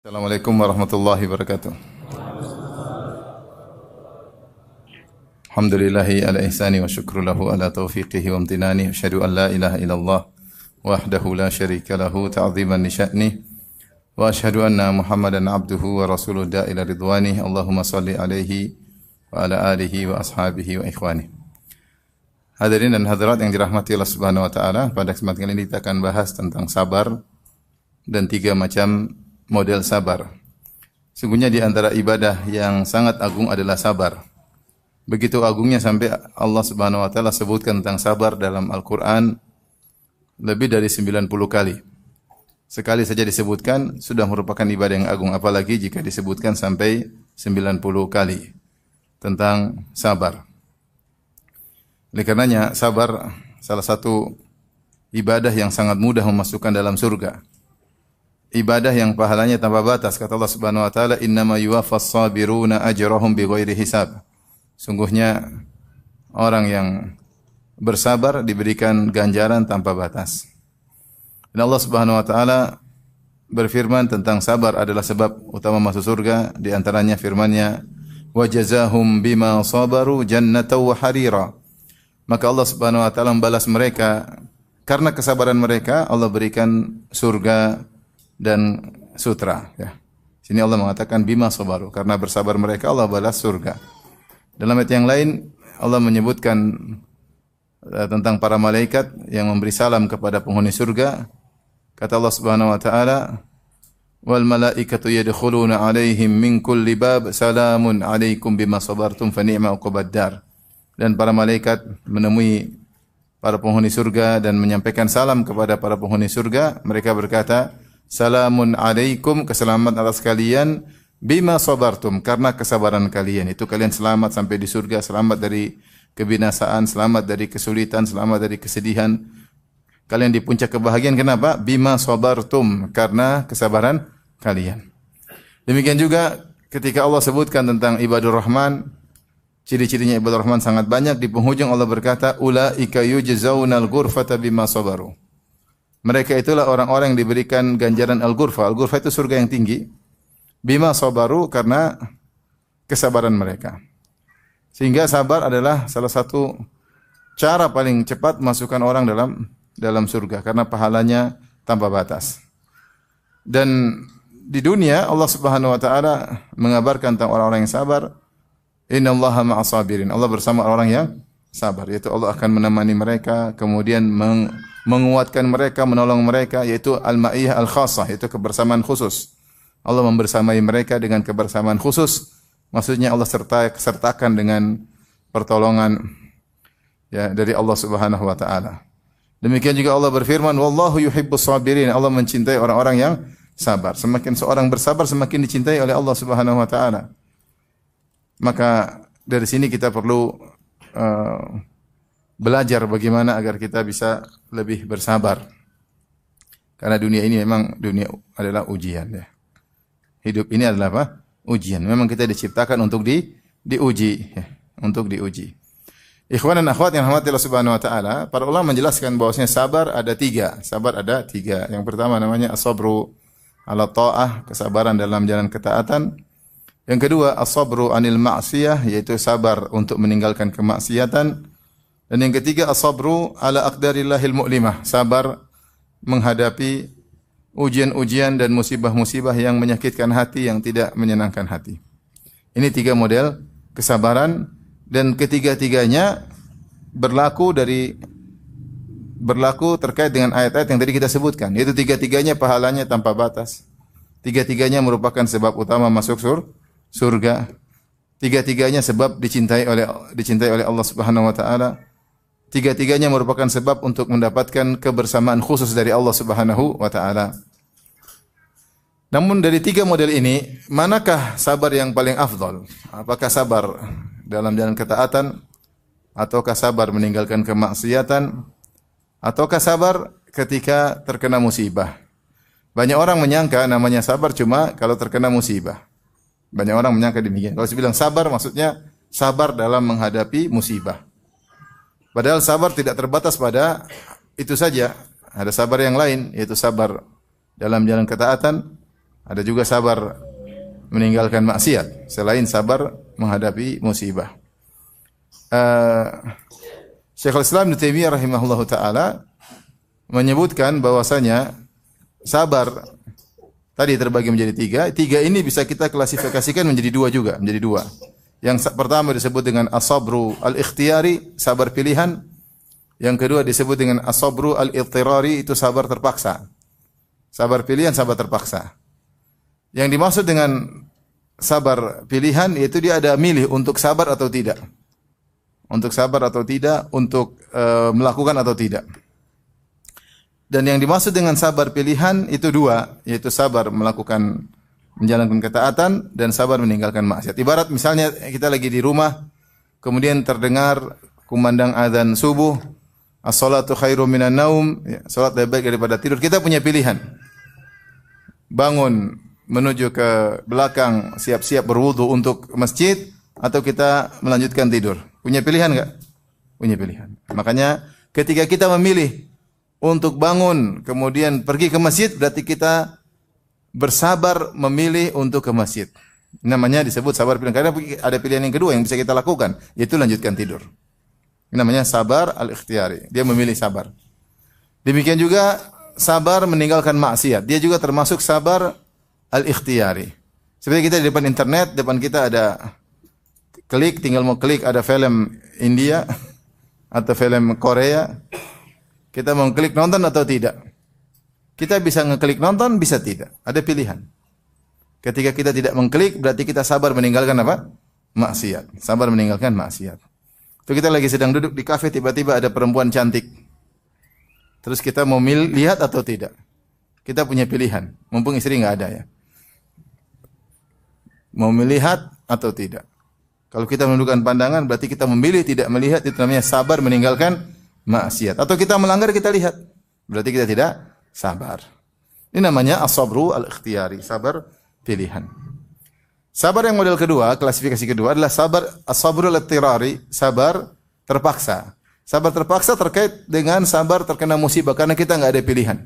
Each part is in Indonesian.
Assalamualaikum warahmatullahi wabarakatuh. Alhamdulillahi ala ihsani wa syukru lahu ala taufiqihi wa amtinani. Asyhadu an la ilaha illallah wahdahu la syarika lahu ta'ziman li sya'ni. Wa asyhadu anna Muhammadan abduhu wa rasuluhu da'ila ridwani. Allahumma salli alaihi wa ala alihi wa ashabihi wa ikhwani. Hadirin dan hadirat yang dirahmati Allah Subhanahu wa taala, pada kesempatan kali ini kita akan bahas tentang sabar dan 3 macam model sabar. Sungguhnya di antara ibadah yang sangat agung adalah sabar. Begitu agungnya sampai Allah Subhanahu wa taala sebutkan tentang sabar dalam Al-Qur'an lebih dari 90 kali. Sekali saja disebutkan sudah merupakan ibadah yang agung, apalagi jika disebutkan sampai 90 kali tentang sabar. Oleh karenanya sabar salah satu ibadah yang sangat mudah memasukkan dalam surga. Ibadah yang pahalanya tanpa batas. Kata Allah Subhanahu wa taala, "Innama yuwaffas sabiruna ajrahum bighairi hisab." Sungguhnya orang yang bersabar diberikan ganjaran tanpa batas. Dan Allah Subhanahu wa taala berfirman tentang sabar adalah sebab utama masuk surga, di antaranya firman-Nya, "Wa jazahum bima sabaru jannatan wa harira." Maka Allah Subhanahu wa taala membalas mereka karena kesabaran mereka, Allah berikan surga dan sutra, ya. Sini Allah mengatakan bima sabaru, karena bersabar mereka Allah balas surga. Dalam ayat yang lain Allah menyebutkan tentang para malaikat yang memberi salam kepada penghuni surga. Kata Allah Subhanahu wa taala, "Wal malaikatu yadkhuluna 'alaihim min kulli bab, salamun 'alaikum bima sabartum fa ni'ma uqbad dar." Dan para malaikat menemui para penghuni surga dan menyampaikan salam kepada para penghuni surga. Mereka berkata, "Salamun alaikum," keselamatan atas kalian, "bima sabartum," karena kesabaran kalian. Itu kalian selamat sampai di surga, selamat dari kebinasaan, selamat dari kesulitan, selamat dari kesedihan. Kalian di puncak kebahagiaan. Kenapa? Bima sabartum, karena kesabaran kalian. Demikian juga ketika Allah sebutkan tentang ibadur rahman, ciri-cirinya ibadur rahman sangat banyak. Di penghujung Allah berkata, "Ulaika yujzaunal ghurfata bima sabaru." Mereka itulah orang-orang yang diberikan ganjaran al-ghurfa. Al-ghurfa itu surga yang tinggi. Bima sabaru, karena kesabaran mereka. Sehingga sabar adalah salah satu cara paling cepat masukkan orang dalam surga, karena pahalanya tanpa batas. Dan di dunia Allah Subhanahu wa taala mengabarkan tentang orang-orang yang sabar, "Innallaha ma'as sabirin." Allah bersama orang yang sabar, yaitu Allah akan menemani mereka, kemudian menguatkan mereka, menolong mereka, yaitu al-ma'iyah al-khassah, yaitu kebersamaan khusus. Allah membersamai mereka dengan kebersamaan khusus. Maksudnya Allah sertakan dengan pertolongan, ya, dari Allah Subhanahu wa taala. Demikian juga Allah berfirman, "Wallahu yuhibbus sabirin." Allah mencintai orang-orang yang sabar. Semakin seorang bersabar, semakin dicintai oleh Allah Subhanahu wa taala. Maka dari sini kita perlu belajar bagaimana agar kita bisa lebih bersabar. Karena dunia ini memang dunia adalah ujian, ya. Hidup ini adalah apa? Ujian. Memang kita diciptakan untuk diuji, ya, untuk diuji. Ikhwan dan akhwat yang rahmati Allah Subhanahu wa taala, para ulama menjelaskan bahwasanya sabar ada 3. Sabar ada 3. Yang pertama namanya as-sabru ala ta'ah, kesabaran dalam jalan ketaatan. Yang kedua as-sabru anil ma'siyah, yaitu sabar untuk meninggalkan kemaksiatan. Dan yang ketiga as-sabru ala aqdarillahil mu'limah, sabar menghadapi ujian-ujian dan musibah-musibah yang menyakitkan hati, yang tidak menyenangkan hati. Ini 3 model kesabaran, dan ketiga-tiganya berlaku terkait dengan ayat-ayat yang tadi kita sebutkan. Yaitu 3-tiganya pahalanya tanpa batas. 3-tiganya merupakan sebab utama masuk surga. 3-tiganya sebab dicintai oleh Allah Subhanahu wa taala. 3-tiganya merupakan sebab untuk mendapatkan kebersamaan khusus dari Allah Subhanahu wa taala. Namun dari 3 model ini, manakah sabar yang paling afdal? Apakah sabar dalam jalan ketaatan, ataukah sabar meninggalkan kemaksiatan, ataukah sabar ketika terkena musibah? Banyak orang menyangka namanya sabar cuma kalau terkena musibah. Banyak orang menyangka demikian. Kalau saya bilang sabar, maksudnya sabar dalam menghadapi musibah. Padahal sabar tidak terbatas pada itu saja. Ada sabar yang lain, yaitu sabar dalam jalan ketaatan, Ada juga sabar meninggalkan maksiat selain sabar menghadapi musibah. Syekhul Islam Ibnu Taimiyah rahimahullahu taala menyebutkan bahwasanya sabar tadi terbagi menjadi tiga. Tiga ini bisa kita klasifikasikan menjadi dua juga, menjadi dua. Yang pertama disebut dengan as-sabru al-ikhtiyari, sabar pilihan. Yang kedua disebut dengan as-sabru al-idtirari, itu sabar terpaksa. Sabar pilihan, sabar terpaksa. Yang dimaksud dengan sabar pilihan yaitu dia ada milih untuk sabar atau tidak. Untuk sabar atau tidak, untuk melakukan atau tidak. Dan yang dimaksud dengan sabar pilihan itu dua, yaitu sabar melakukan menjalankan ketaatan dan sabar meninggalkan maksiat. Ibarat misalnya kita lagi di rumah, kemudian terdengar kumandang azan subuh, as-salatu khairum minan naum, ya, salat lebih baik daripada tidur. Kita punya pilihan. Bangun menuju ke belakang, siap-siap berwudu untuk masjid, atau kita melanjutkan tidur. Punya pilihan enggak? Punya pilihan. Makanya ketika kita memilih untuk bangun kemudian pergi ke masjid, berarti kita bersabar memilih untuk ke masjid. Namanya disebut sabar pilihan. Karena ada pilihan yang kedua yang bisa kita lakukan, yaitu lanjutkan tidur. Ini namanya sabar al-ikhtiyari. Dia memilih sabar. Demikian juga sabar meninggalkan maksiat. Dia juga termasuk sabar al-ikhtiyari. Seperti kita di depan internet, depan kita ada klik, tinggal mau klik ada film India atau film Korea. Kita mau klik nonton atau tidak? Kita bisa ngeklik nonton, bisa tidak. Ada pilihan. Ketika kita tidak mengklik, berarti kita sabar meninggalkan apa? Maksiat. Sabar meninggalkan maksiat. Itu kita lagi sedang duduk di kafe, tiba-tiba ada perempuan cantik. Terus kita mau lihat atau tidak? Kita punya pilihan. Mumpung istri nggak ada ya. Mau melihat atau tidak? Kalau kita menundukkan pandangan, berarti kita memilih tidak melihat. Itu namanya sabar meninggalkan maksiat. Atau kita melanggar, kita lihat. Berarti kita tidak sabar. Ini namanya as-sabru al-ikhtiyari, sabar pilihan. Sabar yang model kedua, klasifikasi kedua adalah sabar as-sabru al-idtirari, sabar terpaksa. Sabar terpaksa terkait dengan sabar terkena musibah karena kita enggak ada pilihan.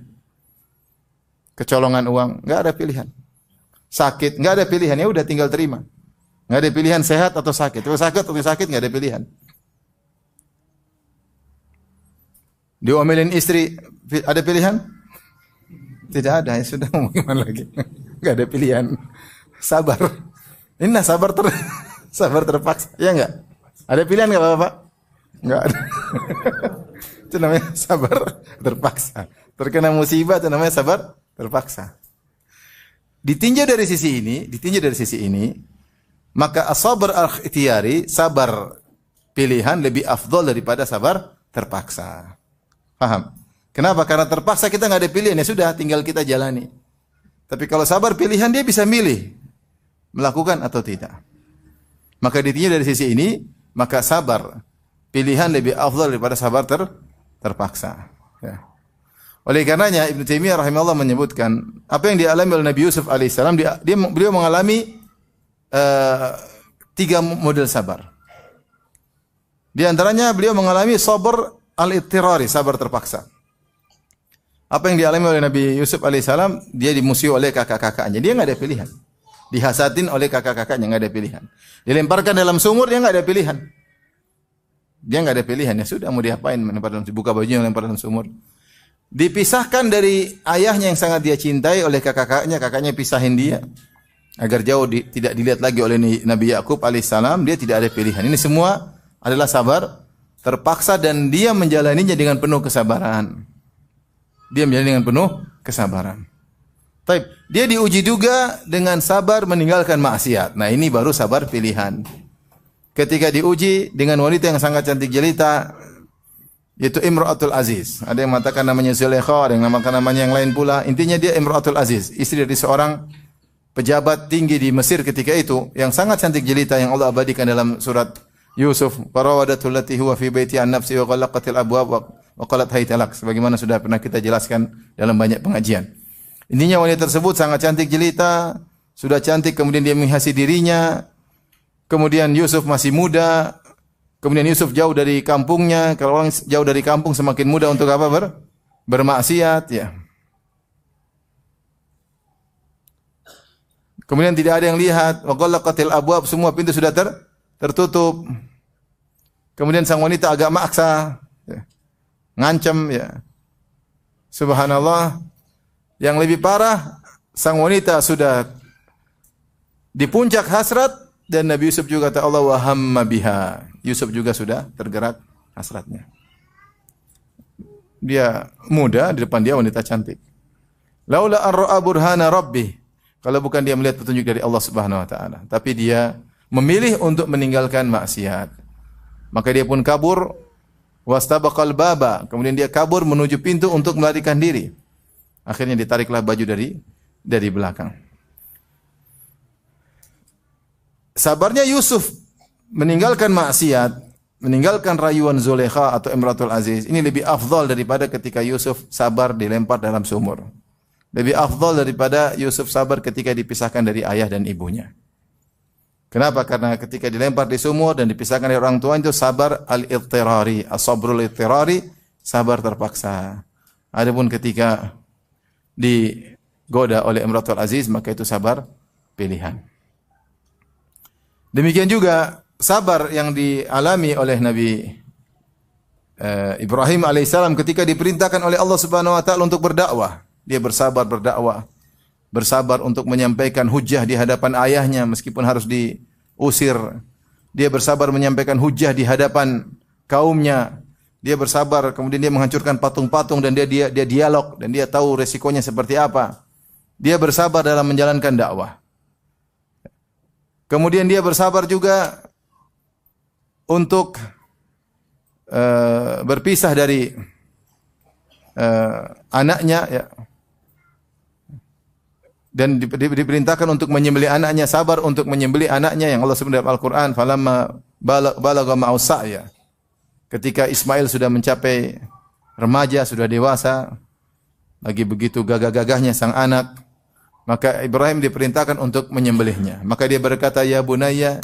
Kecolongan uang, enggak ada pilihan. Sakit, enggak ada pilihan, ya udah tinggal terima. Enggak ada pilihan sehat atau sakit. Kalau sakit atau sakit enggak ada pilihan. Diomelin istri, ada pilihan? Tidak ada, ya sudah, mau gimana lagi? Enggak ada pilihan. Sabar. Ini sabar terpaksa. Ya enggak? Ada pilihan enggak Bapak? Enggak ada. Itu namanya sabar terpaksa. Terkena musibah itu namanya sabar terpaksa. Ditinjau dari sisi ini, maka as-sabr al-ikhtiyari, sabar pilihan lebih afdol daripada sabar terpaksa. Paham? Kenapa? Karena terpaksa kita nggak ada pilihan, ya sudah, tinggal kita jalani. Tapi kalau sabar pilihan, dia bisa milih melakukan atau tidak. Maka ditinjau dari sisi ini, maka sabar pilihan lebih afdal daripada sabar terpaksa. Ya. Oleh karenanya Ibnu Taimiyah rahimahullah menyebutkan apa yang dialami oleh Nabi Yusuf alaihissalam, beliau mengalami 3 model sabar. Di antaranya beliau mengalami sabar al-idtirari, sabar terpaksa. Apa yang dialami oleh Nabi Yusuf alaihissalam, dia dimusuhi oleh kakak-kakaknya. Dia enggak ada pilihan. Dihasadin oleh kakak-kakaknya, enggak ada pilihan. Dilemparkan dalam sumur, dia enggak ada pilihan. Dia enggak ada pilihan, ya sudah, mau diapain, melempar dalam, buka bajunya lempar dalam sumur. Dipisahkan dari ayahnya yang sangat dia cintai oleh kakak-kakaknya, kakaknya pisahin dia agar jauh tidak dilihat lagi oleh Nabi Yakub alaihissalam. Dia tidak ada pilihan. Ini semua adalah sabar terpaksa dan dia menjalaninya dengan penuh kesabaran. Taib. Dia diuji juga dengan sabar meninggalkan maksiat. Nah, ini baru sabar pilihan. Ketika diuji dengan wanita yang sangat cantik jelita, yaitu Imra'atul Aziz. Ada yang mengatakan namanya Zulaikha, ada yang mengatakan namanya yang lain pula. Intinya dia Imra'atul Aziz, istri dari seorang pejabat tinggi di Mesir ketika itu, yang sangat cantik jelita yang Allah abadikan dalam surat Yusuf. Farawadatul lati huwa fi baiti an nafsi wa ghallaqatil abwab wa qalat hayta lak. Sebagaimana sudah pernah kita jelaskan dalam banyak pengajian. Intinya wanita tersebut sangat cantik jelita, sudah cantik kemudian dia menghiasi dirinya. Kemudian Yusuf masih muda. Kemudian Yusuf jauh dari kampungnya. Kalau orang jauh dari kampung semakin mudah untuk apa? Bermaksiat, ya. Kemudian tidak ada yang lihat, wa ghallaqatil abwab, semua pintu sudah tertutup. Kemudian sang wanita agak maksa, ya, ngancam, ya. Subhanallah, yang lebih parah, sang wanita sudah di puncak hasrat dan Nabi Yusuf juga kata Allah wa hamma biha. Yusuf juga sudah tergerak hasratnya. Dia muda, di depan dia wanita cantik. Laula an ra'a burhana rabbih. Kalau bukan dia melihat petunjuk dari Allah Subhanahu wa taala, tapi dia memilih untuk meninggalkan maksiat. Maka dia pun kabur, wastabaqal baba, kemudian dia kabur menuju pintu untuk melarikan diri. Akhirnya ditariklah baju dari belakang. Sabarnya Yusuf meninggalkan maksiat, meninggalkan rayuan Zulaikha atau Imratul Aziz, ini lebih afdal daripada ketika Yusuf sabar dilempar dalam sumur. Lebih afdal daripada Yusuf sabar ketika dipisahkan dari ayah dan ibunya. Kenapa? Karena ketika dilempar di sumur dan dipisahkan dari orang tua itu sabar al-ittirari, as-sabrul ittirari, sabar terpaksa. Adapun ketika digoda oleh Imratul Aziz, maka itu sabar pilihan. Demikian juga sabar yang dialami oleh Nabi Ibrahim alaihissalam ketika diperintahkan oleh Allah Subhanahu wa taala untuk berdakwah. Dia bersabar berdakwah, bersabar untuk menyampaikan hujjah di hadapan ayahnya meskipun harus diusir. Dia bersabar menyampaikan hujjah di hadapan kaumnya. Dia bersabar, kemudian dia menghancurkan patung-patung dan dia dialog dan dia tahu resikonya seperti apa. Dia bersabar dalam menjalankan dakwah. Kemudian dia bersabar juga untuk berpisah dari anaknya, ya. Dan diperintahkan untuk menyembelih anaknya, sabar untuk menyembelih anaknya yang Allah sebut dalam Al-Qur'an, falamma balagha ma'us sa'ya. Ketika Ismail sudah mencapai remaja, sudah dewasa, lagi begitu gagah-gagahnya sang anak, maka Ibrahim diperintahkan untuk menyembelihnya. Maka dia berkata, "Ya bunayya,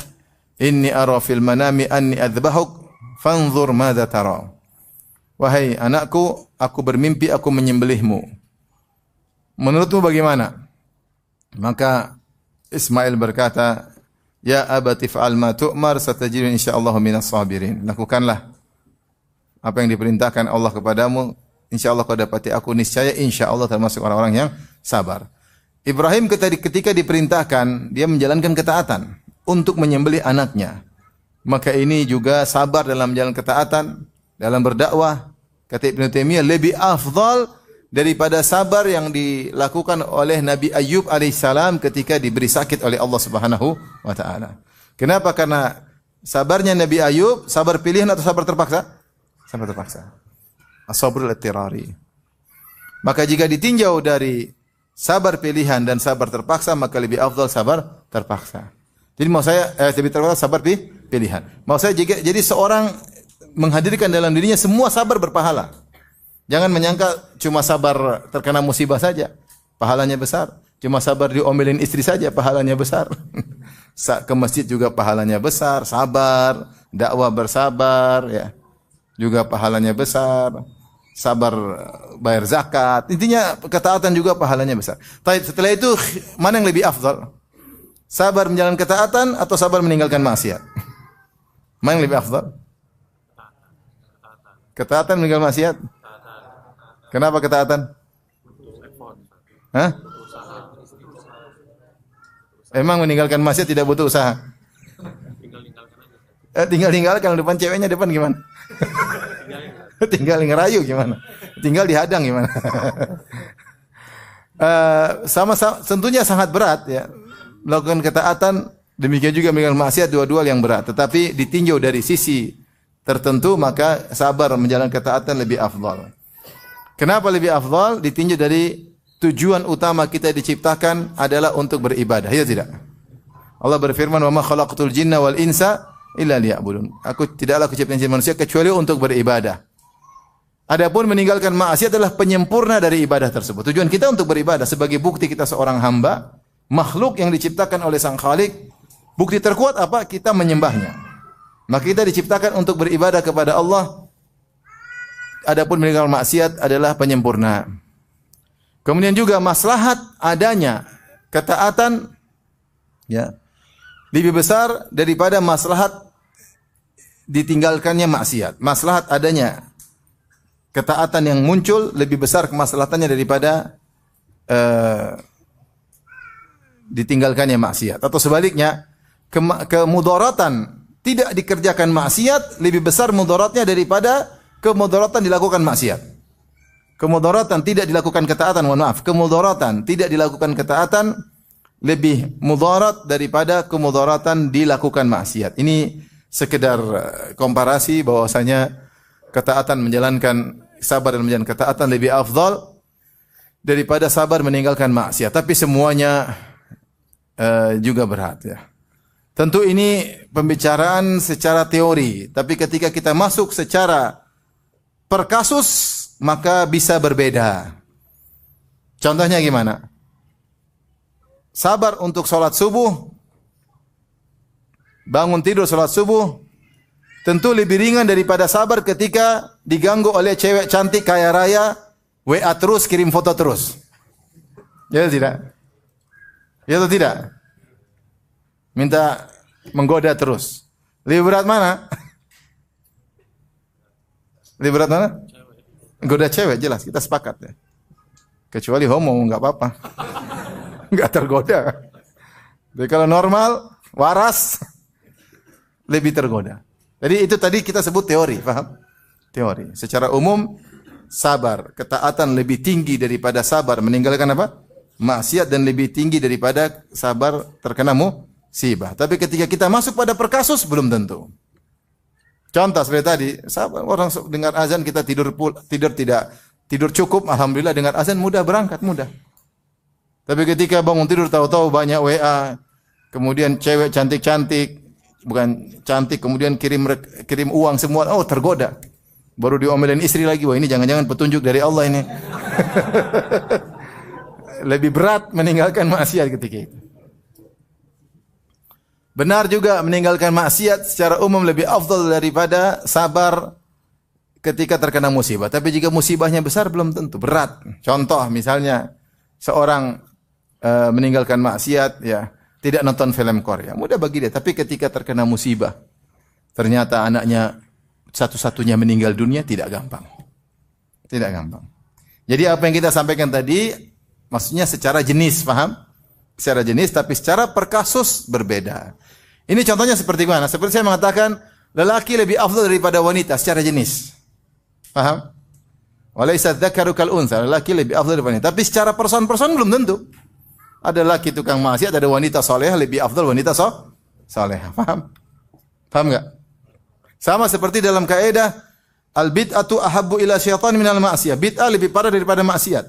inni ara fil manami anni adzbahuk, fanzur madza tara." Wahai anakku, aku bermimpi aku menyembelihmu. Menurutmu bagaimana? Maka Ismail berkata, "Ya abati fa'al ma tu'mar, satajiduni insyaallah minas sabirin." Lakukanlah apa yang diperintahkan Allah kepadamu, insyaallah kau dapati aku niscaya insyaallah termasuk orang-orang yang sabar. Ibrahim ketika diperintahkan, dia menjalankan ketaatan untuk menyembelih anaknya. Maka ini juga sabar dalam menjalankan ketaatan, dalam berdakwah. Kata Ibnu Taimiyah, lebih afdal daripada sabar yang dilakukan oleh Nabi Ayyub alaihissalam ketika diberi sakit oleh Allah Subhanahu wa taala. Kenapa? Karena sabarnya Nabi Ayyub, sabar pilihan atau sabar terpaksa? Sabar terpaksa. As-sabrul ittirari. Maka jika ditinjau dari sabar pilihan dan sabar terpaksa, maka lebih afdal sabar terpaksa. Jadi mau saya lebih terpaksa sabar pilihan. Mau saya jadi seorang menghadirkan dalam dirinya semua sabar berpahala. Jangan menyangka cuma sabar terkena musibah saja, pahalanya besar. Cuma sabar diomelin istri saja, pahalanya besar. Ke masjid juga pahalanya besar, sabar, dakwah bersabar, ya, juga pahalanya besar. Sabar bayar zakat, intinya ketaatan juga pahalanya besar. Tapi setelah itu mana yang lebih afdal? Sabar menjalankan ketaatan atau sabar meninggalkan maksiat? Mana yang lebih afdal? Ketaatan meninggalkan maksiat? Kenapa ketaatan? Hah? Emang meninggalkan maksiat tidak butuh usaha? Tinggal-tinggalkan depan ceweknya depan gimana? Tinggal ngerayu gimana? Tinggal dihadang gimana? Tentunya sangat berat, ya. Melakukan ketaatan, demikian juga meninggalkan maksiat, dua-dua yang berat. Tetapi ditinjau dari sisi tertentu, maka sabar menjalankan ketaatan lebih afdal. Kenapa lebih afdal? Ditinjau dari tujuan utama kita diciptakan adalah untuk beribadah, ya tidak? Allah berfirman, "Wa ma khalaqtul jinna wal insa illa liya'budun." Tidaklah aku ciptakan jin manusia kecuali untuk beribadah. Adapun meninggalkan maksiat adalah penyempurna dari ibadah tersebut. Tujuan kita untuk beribadah sebagai bukti kita seorang hamba, makhluk yang diciptakan oleh Sang Khalik. Bukti terkuat apa? Kita menyembahnya. Maka kita diciptakan untuk beribadah kepada Allah. Adapun meninggalkan maksiat adalah penyempurna. Kemudian juga maslahat adanya ketaatan Ya. Lebih besar daripada maslahat ditinggalkannya maksiat. Maslahat adanya ketaatan yang muncul lebih besar kemaslahatannya daripada ditinggalkannya maksiat. Atau sebaliknya, kemudaratan tidak dikerjakan maksiat lebih besar mudaratnya daripada kemudaratan dilakukan maksiat. Kemudaratan tidak dilakukan ketaatan, kemudaratan tidak dilakukan ketaatan lebih mudarat daripada kemudaratan dilakukan maksiat. Ini sekedar komparasi bahwasanya ketaatan menjalankan sabar dan menjalankan ketaatan lebih afdal daripada sabar meninggalkan maksiat. Tapi semuanya juga berat ya. Tentu ini pembicaraan secara teori, tapi ketika kita masuk secara per kasus maka bisa berbeda. Contohnya gimana? Sabar untuk sholat subuh, bangun tidur sholat subuh, tentu lebih ringan daripada sabar ketika diganggu oleh cewek cantik kaya raya, WA terus, kirim foto terus. Ya atau tidak? Ya atau tidak? Minta menggoda terus. Lebih berat mana? Lebih berat mana? Goda cewek, jelas, kita sepakat ya. Kecuali homo, enggak apa-apa. Enggak tergoda. Jadi kalau normal, waras, lebih tergoda. Jadi itu tadi kita sebut teori, paham? Teori. Secara umum, sabar, ketaatan lebih tinggi daripada sabar meninggalkan apa? Maksiat, dan lebih tinggi daripada sabar terkena musibah. Tapi ketika kita masuk pada perkasus, belum tentu. Contoh seperti tadi, sabar, orang dengar azan kita tidur cukup, alhamdulillah dengar azan mudah berangkat, mudah. Tapi ketika bangun tidur tahu-tahu banyak WA, kemudian cewek cantik-cantik, bukan cantik, kemudian kirim uang semua, oh tergoda. Baru diomelin istri lagi, wah ini jangan-jangan petunjuk dari Allah ini. Lebih berat meninggalkan maksiat ketika itu. Benar juga meninggalkan maksiat secara umum lebih afdal daripada sabar ketika terkena musibah. Tapi jika musibahnya besar belum tentu, berat. Contoh misalnya seorang meninggalkan maksiat, ya tidak nonton film Korea, mudah bagi dia. Tapi ketika terkena musibah, ternyata anaknya satu-satunya meninggal dunia, tidak gampang. Tidak gampang. Jadi apa yang kita sampaikan tadi, maksudnya secara jenis, paham? Secara jenis, tapi secara per kasus berbeda. Ini contohnya seperti mana? Seperti saya mengatakan, lelaki lebih afdal daripada wanita secara jenis. Paham? Walaysa dzakaru kal unsa, lelaki lebih afdal daripada wanita. Tapi secara person-person belum tentu. Ada laki tukang maksiat, ada wanita salehah, lebih afdal wanita salehah. Paham? Paham enggak? Sama seperti dalam kaidah al-bid'atu ahabbu ila syaitan minal ma'siyah. Bid'ah lebih parah daripada maksiat.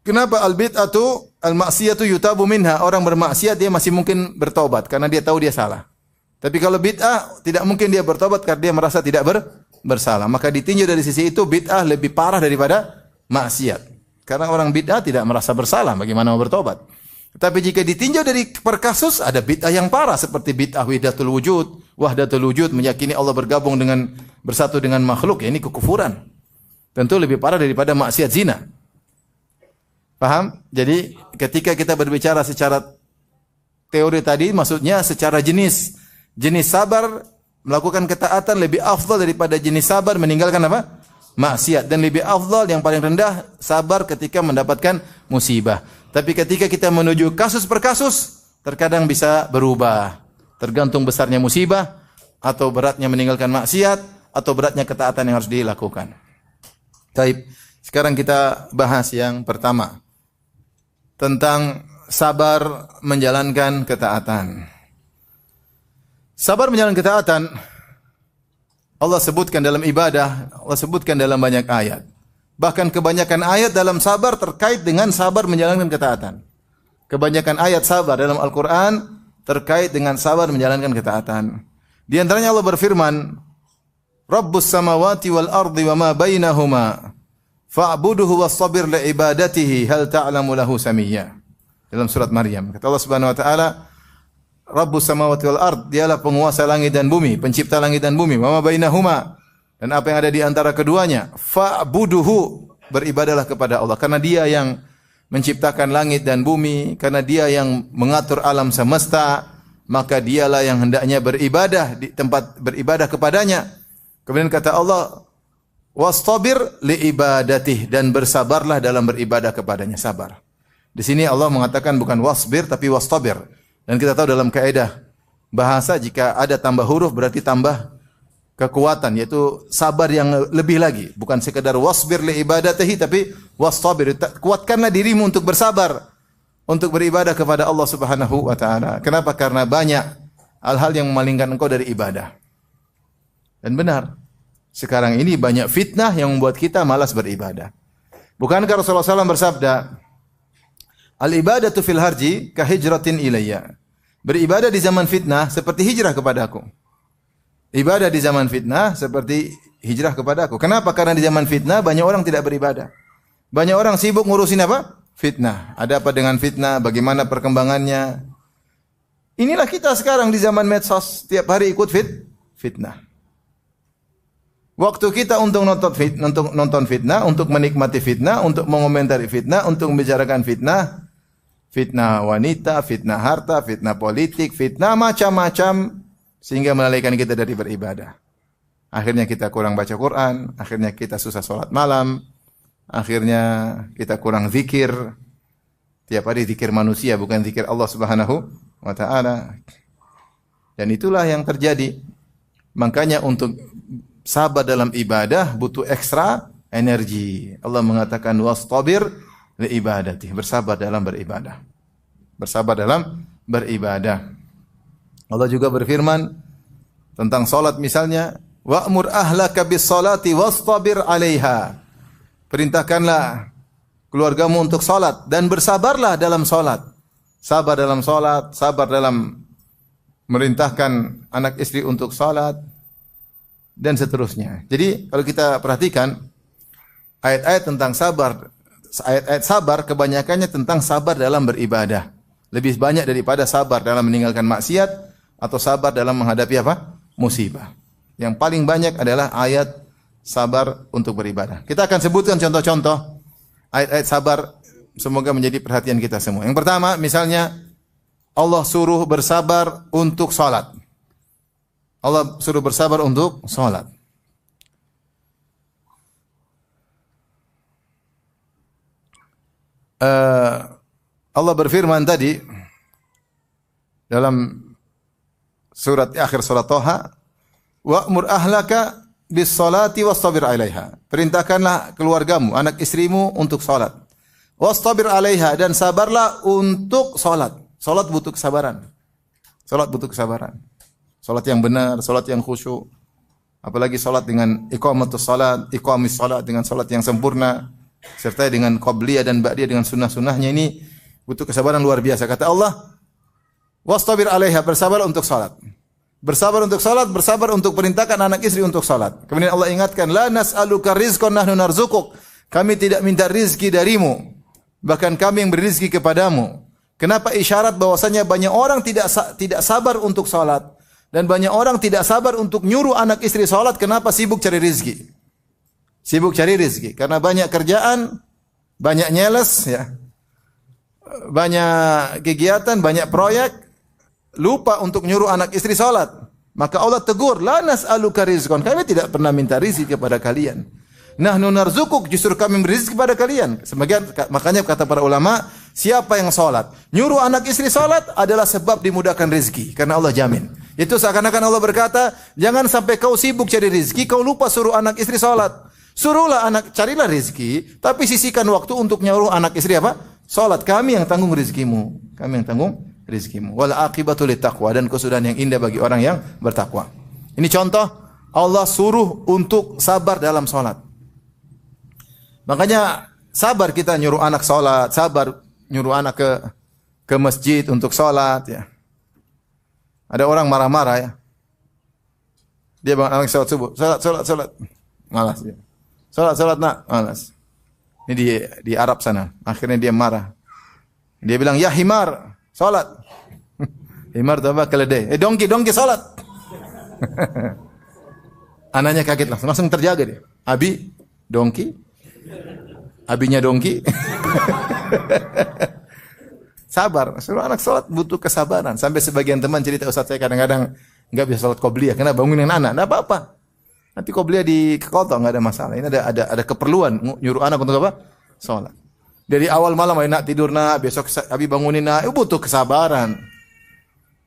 Kenapa al-bid'atu al-ma'siyatu yutabu minha? Orang bermaksiat dia masih mungkin bertobat karena dia tahu dia salah. Tapi kalau bid'ah tidak mungkin dia bertobat karena dia merasa tidak bersalah. Maka ditinjau dari sisi itu bid'ah lebih parah daripada maksiat. Karena orang bid'ah tidak merasa bersalah, bagaimana mau bertobat? Tapi jika ditinjau dari per kasus, ada bid'ah yang parah seperti bid'ah wahdatul wujud, meyakini Allah bergabung bersatu dengan makhluk, ya ini kekufuran. Tentu lebih parah daripada maksiat zina. Paham? Jadi ketika kita berbicara secara teori tadi, maksudnya secara jenis sabar melakukan ketaatan lebih afdal daripada jenis sabar meninggalkan apa? Maksiat. Dan lebih afdal yang paling rendah sabar ketika mendapatkan musibah. Tapi ketika kita menuju kasus per kasus, terkadang bisa berubah. Tergantung besarnya musibah, atau beratnya meninggalkan maksiat, atau beratnya ketaatan yang harus dilakukan. Baik, sekarang kita bahas yang pertama. Tentang sabar menjalankan ketaatan. Sabar menjalankan ketaatan, Allah sebutkan dalam ibadah, Allah sebutkan dalam banyak ayat. Bahkan kebanyakan ayat dalam sabar terkait dengan sabar menjalankan ketaatan. Kebanyakan ayat sabar dalam Al-Quran terkait dengan sabar menjalankan ketaatan. Di antaranya Allah berfirman, Rabbus samawati wal ardi wa ma bainahuma fa'buduhu wassabir li'ibadatihi hal ta'lamu lahu samiyya. Dalam surat Maryam. Kata Allah Subhanahu wa taala, Rabbus samawati wal ard, dialah penguasa langit dan bumi, pencipta langit dan bumi, wa ma bainahuma, dan apa yang ada di antara keduanya. Fa'buduhu, beribadalah kepada Allah karena Dia yang menciptakan langit dan bumi, karena Dia yang mengatur alam semesta, maka Dialah yang hendaknya beribadah di tempat beribadah kepadanya. Kemudian kata Allah, wastabir li ibadatih, dan bersabarlah dalam beribadah kepadanya, sabar. Di sini Allah mengatakan bukan wasbir tapi wastabir. Dan kita tahu dalam kaidah bahasa jika ada tambah huruf berarti tambah kekuatan, yaitu sabar yang lebih lagi, bukan sekedar wasbir li ibadatihi tapi wastabir, kuatkanlah dirimu untuk bersabar untuk beribadah kepada Allah Subhanahu wa taala. Kenapa? Karena banyak hal-hal yang memalingkan engkau dari ibadah. Dan benar, sekarang ini banyak fitnah yang membuat kita malas beribadah. Bukankah Rasulullah SAW bersabda, al-ibadatu fil harji ka hijratin ilayya. Beribadah di zaman fitnah seperti hijrah kepadaku. Ibadah di zaman fitnah seperti hijrah kepadaku. Kenapa? Karena di zaman fitnah banyak orang tidak beribadah. Banyak orang sibuk ngurusin apa? Fitnah. Ada apa dengan fitnah? Bagaimana perkembangannya? Inilah kita sekarang di zaman medsos, tiap hari ikut fitnah. Waktu kita untuk nonton fitnah, untuk menikmati fitnah, untuk mengomentari fitnah, untuk membicarakan fitnah, fitnah wanita, fitnah harta, fitnah politik, fitnah macam-macam, sehingga melalaikan kita dari beribadah. Akhirnya kita kurang baca Quran, akhirnya kita susah sholat malam, akhirnya kita kurang zikir. Tiap hari zikir manusia, bukan zikir Allah Subhanahu wa taala. Dan itulah yang terjadi. Makanya untuk sabar dalam ibadah butuh ekstra energi. Allah mengatakan wastabir li ibadati, bersabar dalam beribadah. Bersabar dalam beribadah. Allah juga berfirman tentang salat misalnya, wa'mur ahlaka bis salati wastabir 'alaiha. Perintahkanlah keluargamu untuk salat dan bersabarlah dalam salat. Sabar dalam salat, sabar dalam merintahkan anak istri untuk salat dan seterusnya. Jadi kalau kita perhatikan ayat-ayat tentang sabar, ayat-ayat sabar kebanyakannya tentang sabar dalam beribadah. Lebih banyak daripada sabar dalam meninggalkan maksiat atau sabar dalam menghadapi apa? Musibah. Yang paling banyak adalah ayat sabar untuk beribadah. Kita akan sebutkan contoh-contoh ayat-ayat sabar, semoga menjadi perhatian kita semua. Yang pertama, misalnya Allah suruh bersabar untuk salat. Allah suruh bersabar untuk salat. Allah berfirman tadi dalam surat akhir surat Thaha, wa'mur ahlaka bis salati wastabir 'alaiha. Perintahkanlah keluargamu, anak istrimu untuk salat. Wastabir 'alaiha, dan sabarlah untuk salat. Salat butuh kesabaran. Salat butuh kesabaran. Salat yang benar, salat yang khusyuk. Apalagi salat dengan iqamatus salat, iqamis salat dengan salat yang sempurna, serta dengan qabliyah dan ba'diyah dengan sunnah-sunnahnya, ini butuh kesabaran luar biasa. Kata Allah, wastabir 'alaiha, bersabar untuk salat. Bersabar untuk salat, bersabar untuk perintahkan anak istri untuk salat. Kemudian Allah ingatkan, la nas'aluka rizqan nahnu narzuquk. Kami tidak minta rizki darimu, bahkan kami yang beri rizki kepadamu. Kenapa? Isyarat bahwasanya banyak orang tidak sabar untuk salat, dan banyak orang tidak sabar untuk nyuruh anak istri salat. Kenapa? Sibuk cari rizki. Sibuk cari rizki karena banyak kerjaan, banyak nyeles ya. Banyak kegiatan, banyak proyek, lupa untuk nyuruh anak istri salat. Maka Allah tegur, la nas'aluka rizqan. Kami tidak pernah minta rizki kepada kalian. Nahnu narzuquk, justru kami beri rizki kepada kalian. Makanya kata para ulama, siapa yang salat, nyuruh anak istri salat adalah sebab dimudahkan rizki, karena Allah jamin. Itu seakan-akan Allah berkata, jangan sampai kau sibuk cari rizki, kau lupa suruh anak istri salat. Suruhlah carilah rizki, tapi sisihkan waktu untuk nyuruh anak istri apa? Salat. Kami yang tanggung rizkimu. Kami yang tanggung rizkimu. Wal aqibatu littaqwa, dan kesudahan yang indah bagi orang yang bertakwa. Ini contoh Allah suruh untuk sabar dalam salat. Makanya sabar kita nyuruh anak salat, sabar nyuruh anak ke masjid untuk salat ya. Ada orang marah-marah ya. Dia bangun anak salat subuh, salat. Malas dia. Salat nak, malas. Ini di Arab sana. Akhirnya dia marah. Dia bilang, "Ya himar, salat." Himar itu apa? Keledai. Dongki salat. Anaknya kaget langsung terjaga dia. Abi, dongki. Abinya dongki. Sabar. Suruh anak sholat butuh kesabaran. Sampai sebagian teman cerita, Ustaz saya kadang-kadang nggak bisa sholat qobliyah karena bangunin anak. Nggak apa-apa. Nanti qobliyah di kotor nggak ada masalah. Ini ada keperluan nyuruh anak untuk apa? Sholat. Dari awal malam nak tidur nak, besok abi bangunin nak. Itu butuh kesabaran.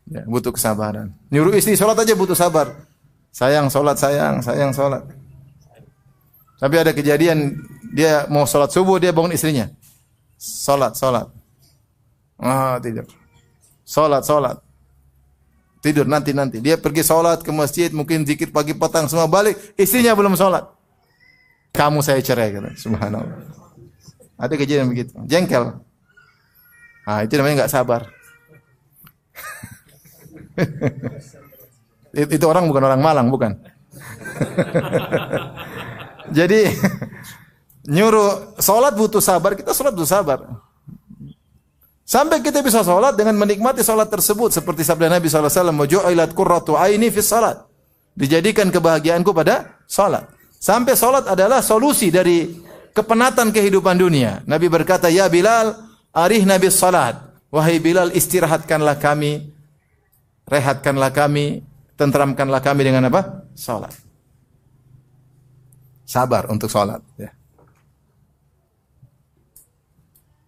Ya, butuh kesabaran. Nyuruh istri sholat aja butuh sabar. Sayang sholat, sayang sholat. Tapi ada kejadian dia mau sholat subuh dia bangun istrinya. Sholat. Tidur. Sholat. Tidur nanti. Dia pergi sholat ke masjid, mungkin zikir pagi petang semua balik, istrinya belum sholat. Kamu saya cerai kata. Subhanallah. Ada kejadian begitu. Jengkel. Itu namanya enggak sabar. Itu orang bukan orang Malang, bukan. Jadi nyuruh sholat butuh sabar, kita sholat butuh sabar. Sampai kita bisa sholat dengan menikmati sholat tersebut. Seperti sabda Nabi SAW, "Waju'ilat qurratu aini fis salat." Dijadikan kebahagiaanku pada sholat. Sampai sholat adalah solusi dari kepenatan kehidupan dunia. Nabi berkata, "Ya Bilal, arihna bis salat." Wahai Bilal, istirahatkanlah kami, rehatkanlah kami, tentramkanlah kami dengan apa? Sholat. Sabar untuk sholat. Ya.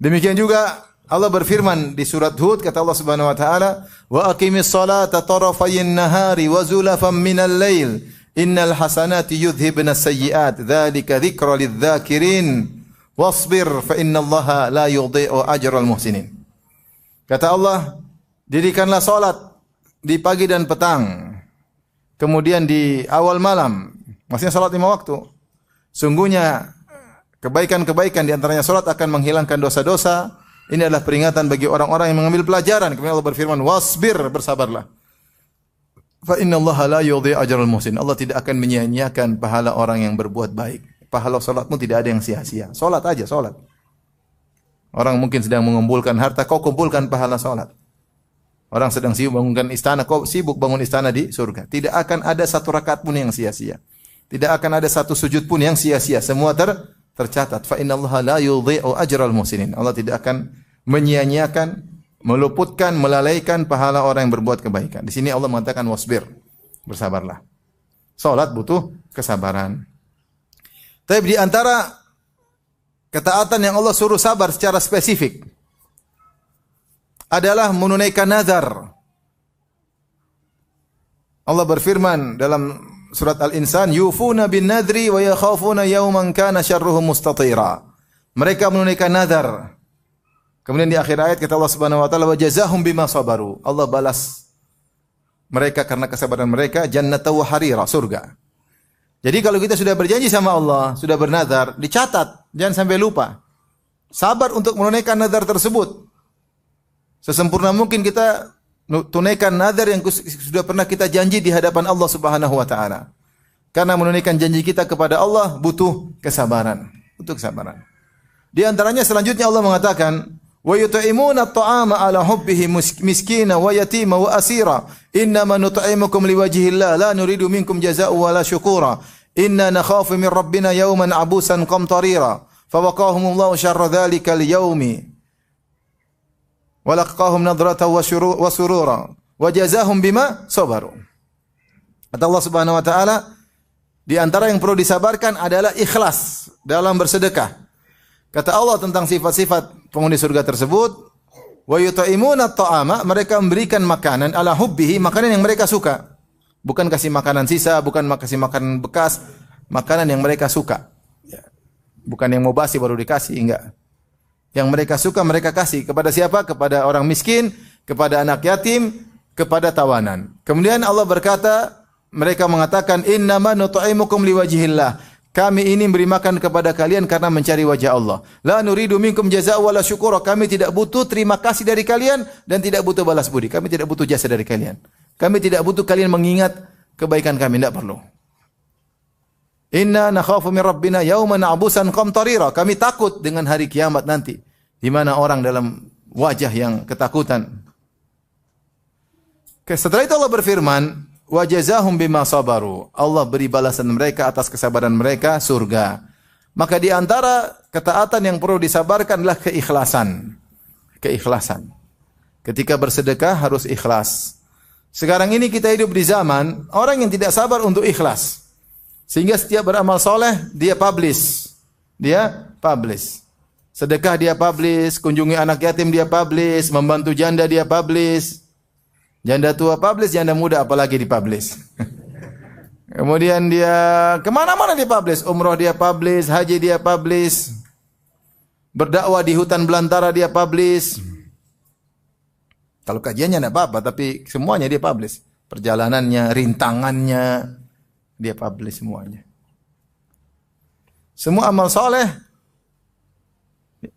Demikian juga Allah berfirman di surat Hud, kata Allah Subhanahu wa taala, "Wa aqimis salata tarafayin nahari wa zulafan minal lail, innal hasanati yudhhibna as-sayyi'at, dzalika dzikra lidz-dzakirin, wasbir fa innallaha la yudhi'u ajral muhsinin." Kata Allah, dirikanlah salat di pagi dan petang, kemudian di awal malam, maksudnya salat 5 waktu. Sungguhnya kebaikan-kebaikan di antaranya salat akan menghilangkan dosa-dosa. Ini adalah peringatan bagi orang-orang yang mengambil pelajaran. Kemudian Allah berfirman, "Wasbir," bersabarlah. Fa innallaha la yudhi'u ajral muhsin. Allah tidak akan menyia-nyiakan pahala orang yang berbuat baik. Pahala salatmu tidak ada yang sia-sia. Salat aja, salat. Orang mungkin sedang mengumpulkan harta, kau kumpulkan pahala salat. Orang sedang sibuk bangunkan istana, kau sibuk bangun istana di surga. Tidak akan ada satu rakaat pun yang sia-sia. Tidak akan ada satu sujud pun yang sia-sia. Semua tercatat. Fa innallaha la yudhi'u ajral muhsinin. Allah tidak akan menyia-nyiakan, meluputkan, melalaikan pahala orang yang berbuat kebaikan. Di sini Allah mengatakan wasbir. Bersabarlah. Salat butuh kesabaran. Tapi di antara ketaatan yang Allah suruh sabar secara spesifik adalah menunaikan nazar. Allah berfirman dalam surat Al-Insan, "Yufuna bin nadri wa yakhafuna yawman kana syarruhu mustatira." Mereka menunaikan nazar. Kemudian di akhir ayat kata Allah Subhanahu wa taala, "Wa jazahum bima sabaru." Allah balas mereka karena kesabaran mereka jannata wa harira, surga. Jadi kalau kita sudah berjanji sama Allah, sudah bernazar, dicatat, jangan sampai lupa. Sabar untuk menunaikan nazar tersebut. Sesempurna mungkin kita tunaikan nazar yang sudah pernah kita janji di hadapan Allah Subhanahu wa taala. Karena menunaikan janji kita kepada Allah butuh kesabaran, butuh kesabaran. Di antaranya selanjutnya Allah mengatakan, "Wa yut'imuna at-ta'ama 'ala hubbihi miskina wa yatima wa asira. Innama nut'imukum liwajhillah la nuridu minkum jazaa'an wa la syukura. Inna nakhafu min rabbina yawman 'abusan qamtarira. Fawaqahumullahu syarra dzalikal yaumi. Wa laqahum nadratan wa surura wa jazahum bima sabaru." Kata Allah Subhanahu wa taala, di antara yang perlu disabarkan adalah ikhlas dalam bersedekah. Kata Allah tentang sifat-sifat penghuni surga tersebut, wa yut'imuna at-ta'ama, mereka memberikan makanan ala hubbihi, makanan yang mereka suka. Bukan kasih makanan sisa, bukan kasih makanan bekas, makanan yang mereka suka. Bukan yang mau basi baru dikasih, enggak. Yang mereka suka mereka kasih kepada siapa? Kepada orang miskin, kepada anak yatim, kepada tawanan. Kemudian Allah berkata, mereka mengatakan, "Innama nut'imukum liwajhillah." Kami ini beri makan kepada kalian karena mencari wajah Allah. La nuridu minkum jazaa'an wala syukura. Kami tidak butuh terima kasih dari kalian dan tidak butuh balas budi. Kami tidak butuh jasa dari kalian. Kami tidak butuh kalian mengingat kebaikan kami, tidak perlu. Inna nakhafu min rabbina yawman 'abusan qamtarira. Kami takut dengan hari kiamat nanti, di mana orang dalam wajah yang ketakutan. Setelah itu Allah berfirman, "Wa jazahum bima sabaru." Allah beri balasan mereka atas kesabaran mereka surga. Maka di antara ketaatan yang perlu disabarkan adalah keikhlasan. Keikhlasan. Ketika bersedekah harus ikhlas. Sekarang ini kita hidup di zaman orang yang tidak sabar untuk ikhlas. Sehingga setiap beramal soleh dia publish. Dia publish. Sedekah dia publish, kunjungi anak yatim dia publish, membantu janda dia publish. Janda tua publish, janda muda apalagi dipublish. Kemudian dia kemana-mana dia publish, umroh dia publish, haji dia publish, berdakwah di hutan belantara dia publish. Kalau kajiannya tidak apa-apa, tapi semuanya dia publish. Perjalanannya, rintangannya, dia publish semuanya. Semua amal soleh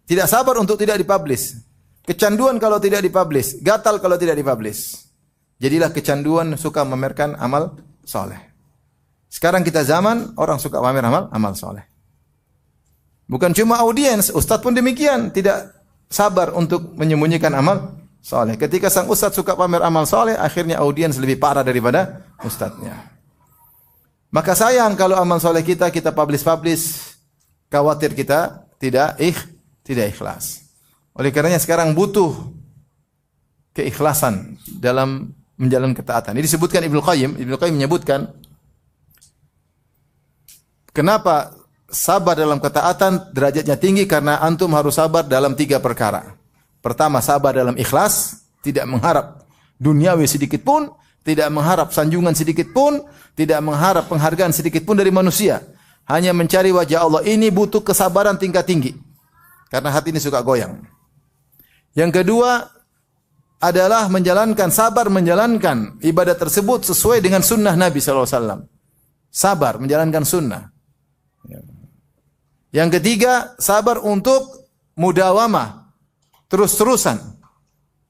tidak sabar untuk tidak dipublish. Kecanduan kalau tidak dipublish, gatal kalau tidak dipublish. Jadilah kecanduan suka memamerkan amal soleh. Sekarang kita zaman orang suka pamer amal soleh. Bukan cuma audiens, ustaz pun demikian, tidak sabar untuk menyembunyikan amal soleh. Ketika sang ustaz suka pamer amal soleh, akhirnya audiens lebih parah daripada ustaznya. Maka sayang kalau amal soleh kita publish, khawatir kita tidak ikhlas. Oleh karenanya sekarang butuh keikhlasan dalam menjalankan ketaatan. Ini disebutkan Ibnu Qayyim menyebutkan kenapa sabar dalam ketaatan derajatnya tinggi, karena antum harus sabar dalam 3 perkara. Pertama, sabar dalam ikhlas, tidak mengharap duniawi sedikit pun, tidak mengharap sanjungan sedikit pun, tidak mengharap penghargaan sedikit pun dari manusia. Hanya mencari wajah Allah. Ini butuh kesabaran tingkat tinggi. Karena hati ini suka goyang. Yang kedua adalah sabar menjalankan ibadah tersebut sesuai dengan sunnah Nabi SAW. Sabar menjalankan sunnah. Yang ketiga, sabar untuk mudawamah, terus-terusan.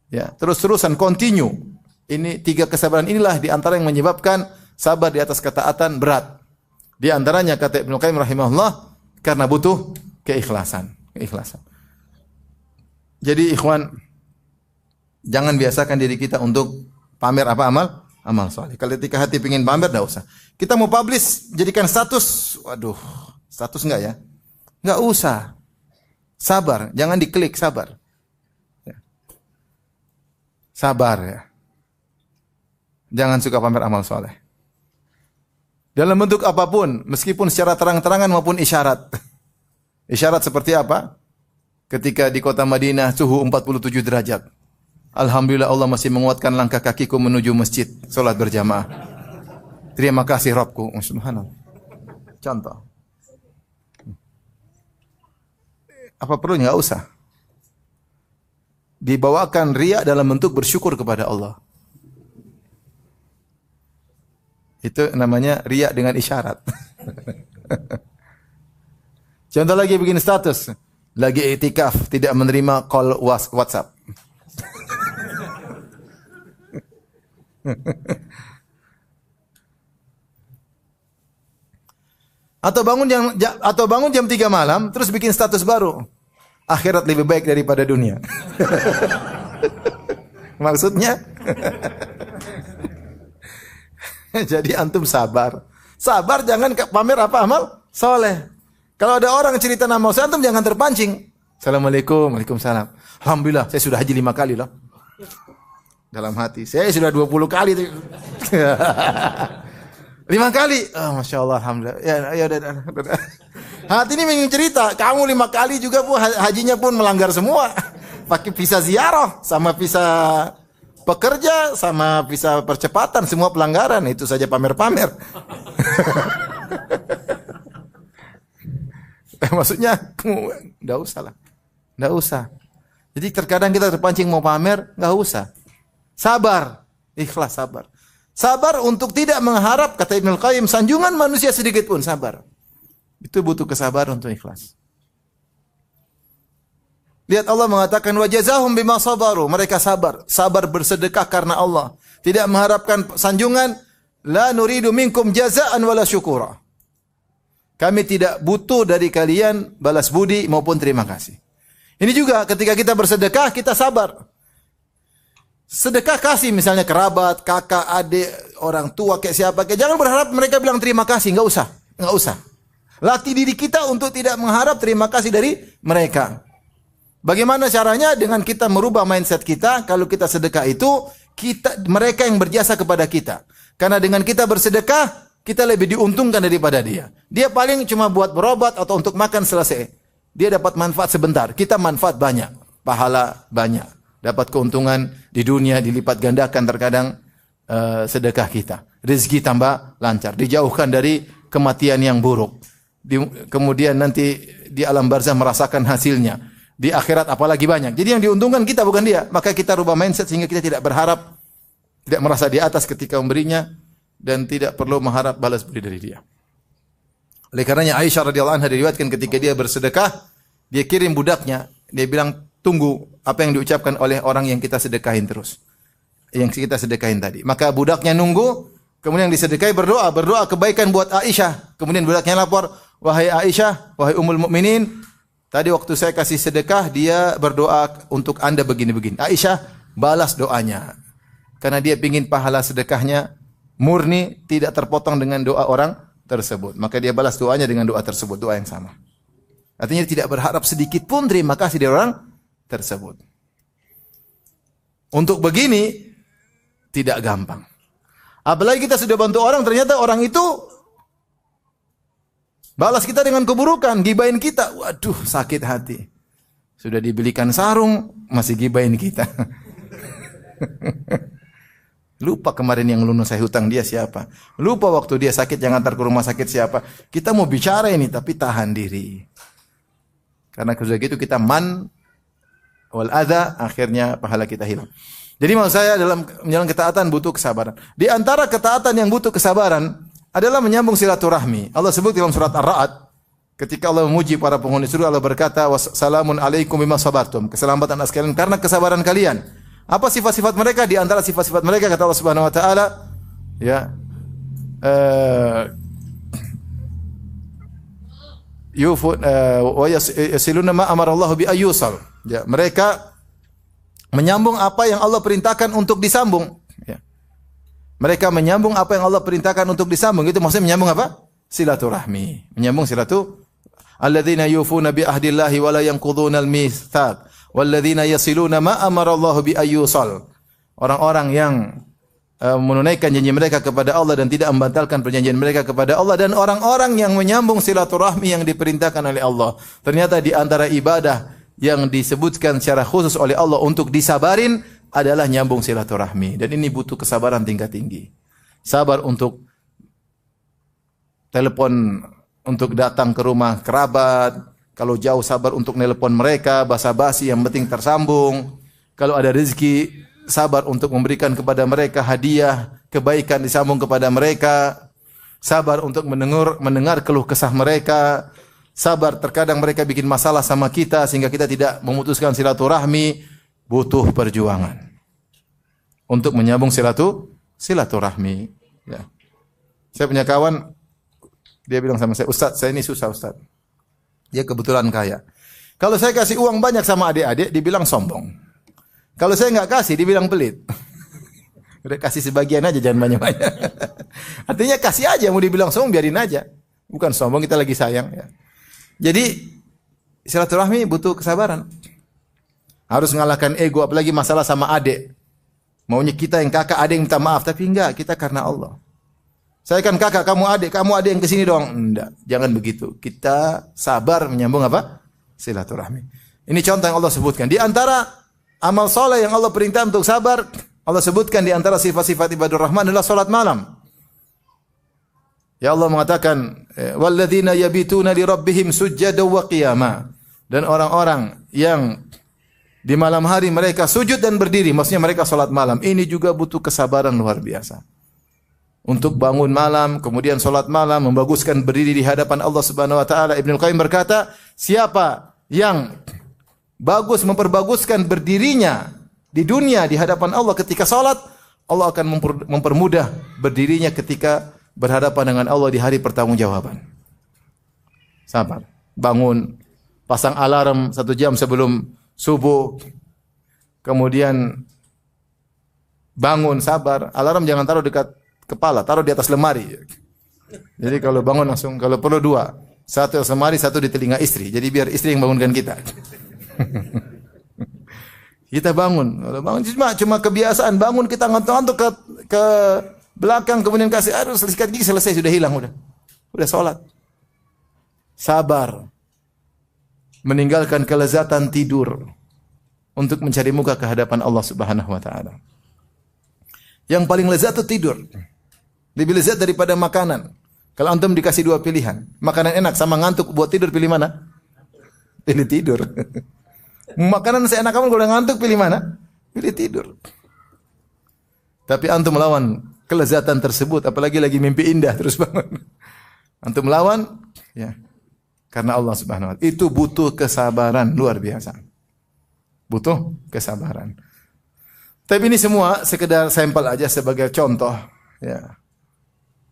Ya, terus-terusan, continue. Ini 3 kesabaran inilah di antara yang menyebabkan sabar di atas ketaatan berat. Di antaranya kata Ibnu Qayyim rahimahullah, karena butuh keikhlasan. Jadi ikhwan, jangan biasakan diri kita untuk pamer amal soleh. Kalau ketika hati ingin pamer, enggak usah. Kita mau publish, jadikan status, waduh, status enggak ya? Enggak usah. Sabar, jangan diklik, sabar. Sabar ya. Jangan suka pamer amal soleh. Dalam bentuk apapun, meskipun secara terang-terangan maupun isyarat. Isyarat seperti apa? Ketika di kota Madinah suhu 47 derajat. Alhamdulillah Allah masih menguatkan langkah kakiku menuju masjid, salat berjamaah. Terima kasih Rabbku. Subhanallah. Contoh. Apa perlunya? Enggak usah. Dibawakan riya dalam bentuk bersyukur kepada Allah. Itu namanya riya dengan isyarat. Contoh lagi bikin status. Lagi i'tikaf, tidak menerima call WhatsApp. Atau bangun jam 3 malam terus bikin status baru. Akhirat lebih baik daripada dunia. Maksudnya jadi antum sabar. Sabar, jangan pamer amal soleh. Kalau ada orang cerita nama saya, antum jangan terpancing. Assalamualaikum, waalaikumsalam. Alhamdulillah, saya sudah haji 5 kali loh. Dalam hati, saya sudah 20 kali. 5 kali. Oh, Masya Allah, alhamdulillah. Ya udah. Hati ini ingin cerita, kamu 5 kali juga pun hajinya pun melanggar semua. Pakai visa ziarah, sama visa pekerja, sama visa percepatan, semua pelanggaran. Itu saja pamer-pamer. Maksudnya, enggak usah lah. Enggak usah. Jadi terkadang kita terpancing mau pamer, enggak usah. Sabar, ikhlas, sabar. Sabar untuk tidak mengharap, kata Ibnu Qayyim, sanjungan manusia sedikit pun, sabar. Itu butuh kesabaran untuk ikhlas. Lihat Allah mengatakan wa jazahum bima sabaru, mereka sabar bersedekah karena Allah, tidak mengharapkan sanjungan. La nuridu minkum jazaan wala syukura. Kami tidak butuh dari kalian balas budi maupun terima kasih. Ini juga ketika kita bersedekah, kita sabar. Sedekah kasih misalnya kerabat, kakak, adik, orang tua kayak siapa, jangan berharap mereka bilang terima kasih, enggak usah. Latih diri kita untuk tidak mengharap terima kasih dari mereka. Bagaimana caranya? Dengan kita merubah mindset kita, kalau kita sedekah itu, mereka yang berjasa kepada kita. Karena dengan kita bersedekah, kita lebih diuntungkan daripada dia. Dia paling cuma buat berobat atau untuk makan selesai. Dia dapat manfaat sebentar, kita manfaat banyak. Pahala banyak. Dapat keuntungan di dunia, dilipat gandakan terkadang sedekah kita. Rezeki tambah lancar, dijauhkan dari kematian yang buruk. Kemudian nanti di alam barzah merasakan hasilnya. Di akhirat apalagi banyak. Jadi yang diuntungkan kita bukan dia. Maka kita rubah mindset sehingga kita tidak berharap, tidak merasa di atas ketika memberinya, dan tidak perlu mengharap balas budi dari dia. Oleh karenanya Aisyah radhiyallahu anha diriwayatkan ketika dia bersedekah, dia kirim budaknya, dia bilang, tunggu apa yang diucapkan oleh orang yang kita sedekahin terus. Yang kita sedekahin tadi. Maka budaknya nunggu, kemudian disedekahi, berdoa kebaikan buat Aisyah. Kemudian budaknya lapor, wahai Aisyah, wahai Ummul Mukminin, tadi waktu saya kasih sedekah, dia berdoa untuk Anda begini-begini. Aisyah balas doanya. Karena dia ingin pahala sedekahnya murni, tidak terpotong dengan doa orang tersebut. Maka dia balas doanya dengan doa tersebut, doa yang sama. Artinya tidak berharap sedikit pun terima kasih dari orang tersebut. Untuk begini, tidak gampang. Apalagi kita sudah bantu orang, ternyata orang itu balas kita dengan keburukan, gibahin kita. Waduh, sakit hati. Sudah dibelikan sarung, masih gibahin kita. Lupa kemarin yang lunas saya hutang dia siapa. Lupa waktu dia sakit yang antar ke rumah sakit siapa. Kita mau bicara ini, tapi tahan diri. Karena sudah gitu kita man wal adha, akhirnya pahala kita hilang. Jadi maksud saya dalam menjalankan ketaatan butuh kesabaran. Di antara ketaatan yang butuh kesabaran adalah menyambung silaturahmi. Allah sebut dalam surat Ar-Ra'd, ketika Allah memuji para penghuni surga, Allah berkata, wassalamun alaikum bima sabartum. Keselamatan atas kalian karena kesabaran kalian. Apa sifat-sifat mereka? Di antara sifat-sifat mereka kata Allah Subhanahu wa taala, ya, wa yasiluna ma amara Allah bi ayyusal. Ya, mereka menyambung apa yang Allah perintahkan untuk disambung. Ya. Mereka menyambung apa yang Allah perintahkan untuk disambung. Itu maksudnya menyambung apa? Silaturahmi. Menyambung silatu. Alladzina yufuna bi ahdillahi wa la yanquduna al-mitsaq. Walladzina yasiluna ma amara Allah bi ayyusal. Orang-orang yang menunaikan janji mereka kepada Allah dan tidak membatalkan perjanjian mereka kepada Allah, dan orang-orang yang menyambung silaturahmi yang diperintahkan oleh Allah. Ternyata di antara ibadah yang disebutkan secara khusus oleh Allah untuk disabarin adalah nyambung silaturahmi, dan ini butuh kesabaran tingkat tinggi. Sabar untuk telepon, untuk datang ke rumah kerabat. Kalau jauh sabar untuk nelpon mereka, basa-basi yang penting tersambung. Kalau ada rezeki, sabar untuk memberikan kepada mereka hadiah, kebaikan disambung kepada mereka. Sabar untuk mendengar keluh kesah mereka. Sabar terkadang mereka bikin masalah sama kita sehingga kita tidak memutuskan silaturahmi, butuh perjuangan untuk menyambung silaturahmi. Ya. Saya punya kawan, dia bilang sama saya, Ustaz, saya ini susah Ustaz. Dia kebetulan kaya. Kalau saya kasih uang banyak sama adik-adik, dibilang sombong. Kalau saya nggak kasih, dibilang pelit. Udah kasih sebagian aja, jangan banyak-banyak. Artinya kasih aja, mau dibilang sombong, biarin aja. Bukan sombong, kita lagi sayang. Ya. Jadi, silaturahmi butuh kesabaran. Harus mengalahkan ego, apalagi masalah sama adik. Maunya kita yang kakak, adik yang minta maaf. Tapi enggak, kita karena Allah. Saya kan kakak, kamu adik yang kesini doang. Enggak, jangan begitu. Kita sabar menyambung apa? Silaturahmi. Ini contoh yang Allah sebutkan. Di antara amal soleh yang Allah perintah untuk sabar, Allah sebutkan di antara sifat-sifat ibadur rahman adalah salat malam. Ya Allah mengatakan, walladzina yabituna li rabbihim sujjadan wa qiyama. Dan orang-orang yang di malam hari mereka sujud dan berdiri, maksudnya mereka salat malam. Ini juga butuh kesabaran luar biasa. Untuk bangun malam, kemudian salat malam, membaguskan berdiri di hadapan Allah Subhanahu wa taala. Ibnu Qayyim berkata, siapa yang bagus memperbaguskan berdirinya di dunia di hadapan Allah ketika salat, Allah akan mempermudah berdirinya ketika berhadapan dengan Allah di hari pertanggungjawaban. Sabar, bangun, pasang alarm 1 jam sebelum subuh, kemudian bangun, sabar. Alarm jangan taruh dekat kepala, taruh di atas lemari. Jadi kalau bangun langsung, kalau perlu 2. Satu di lemari, satu di telinga istri. Jadi biar istri yang bangunkan kita. Kita bangun. Bangun cuma kebiasaan. Bangun kita ngantuk-ngantuk ke belakang, kemudian kasih air, sikat gigi, selesai, sudah hilang. Udah sholat. Sabar. Meninggalkan kelezatan tidur untuk mencari muka ke hadapan Allah Subhanahu wa taala. Yang paling lezat itu tidur. Lebih lezat daripada makanan. Kalau antum dikasih dua pilihan, makanan enak sama ngantuk buat tidur, pilih mana? Pilih tidur. Makanan seenak kamu kalau ngantuk pilih mana? Pilih tidur. Tapi antum melawan kelezatan tersebut, apalagi lagi mimpi indah terus bangun. Antum melawan, ya. Karena Allah Subhanahu wa taala. Itu butuh kesabaran luar biasa. Butuh kesabaran. Tapi ini semua sekedar sampel aja sebagai contoh, ya.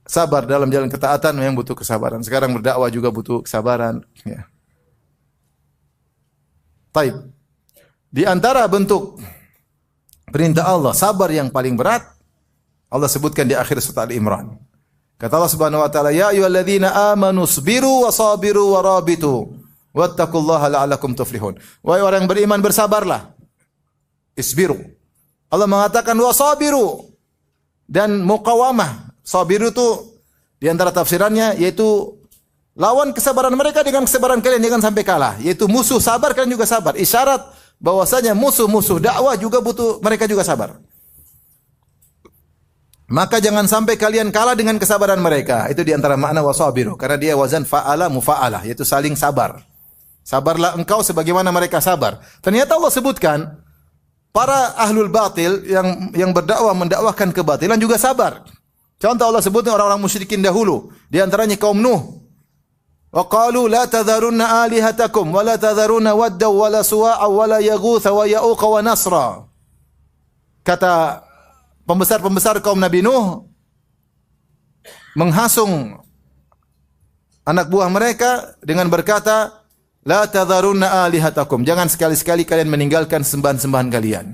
Sabar dalam jalan ketaatan memang butuh kesabaran. Sekarang berdakwah juga butuh kesabaran, ya. Taib. Di antara bentuk perintah Allah, sabar yang paling berat, Allah sebutkan di akhir surat Al-Imran. Kata Allah Subhanahu wa taala, "Ya ayyuhalladzina amanu sabiru wa sabiru wa rabitu wattaqullaha la'allakum tuflihun." Wahai orang yang beriman, bersabarlah. Isbiru. Allah mengatakan wasabiru dan muqawamah. Sabiru itu di antara tafsirannya yaitu lawan kesabaran mereka dengan kesabaran kalian, jangan sampai kalah. Yaitu musuh sabar, kalian juga sabar. Isyarat bahwasanya musuh-musuh dakwah juga butuh, mereka juga sabar. Maka jangan sampai kalian kalah dengan kesabaran mereka. Itu di antara makna wasabiru, karena dia wazan fa'ala mufa'alah, yaitu saling sabar. Sabarlah engkau sebagaimana mereka sabar. Ternyata Allah sebutkan para ahlul batil yang berdakwah mendakwahkan kebatilan juga sabar. Contoh Allah sebutkan orang-orang musyrikin dahulu, di antaranya kaum Nuh. Wa qalu la tadharunna alihatakum wa la tadharunna wadda wa la suwa'a wa la yaghutha wa ya'uqa wa nasra. Kata pembesar-pembesar kaum Nabi Nuh menghasung anak buah mereka dengan berkata, la tadharunna alihatakum. Jangan sekali-sekali kalian meninggalkan sembahan-sembahan kalian.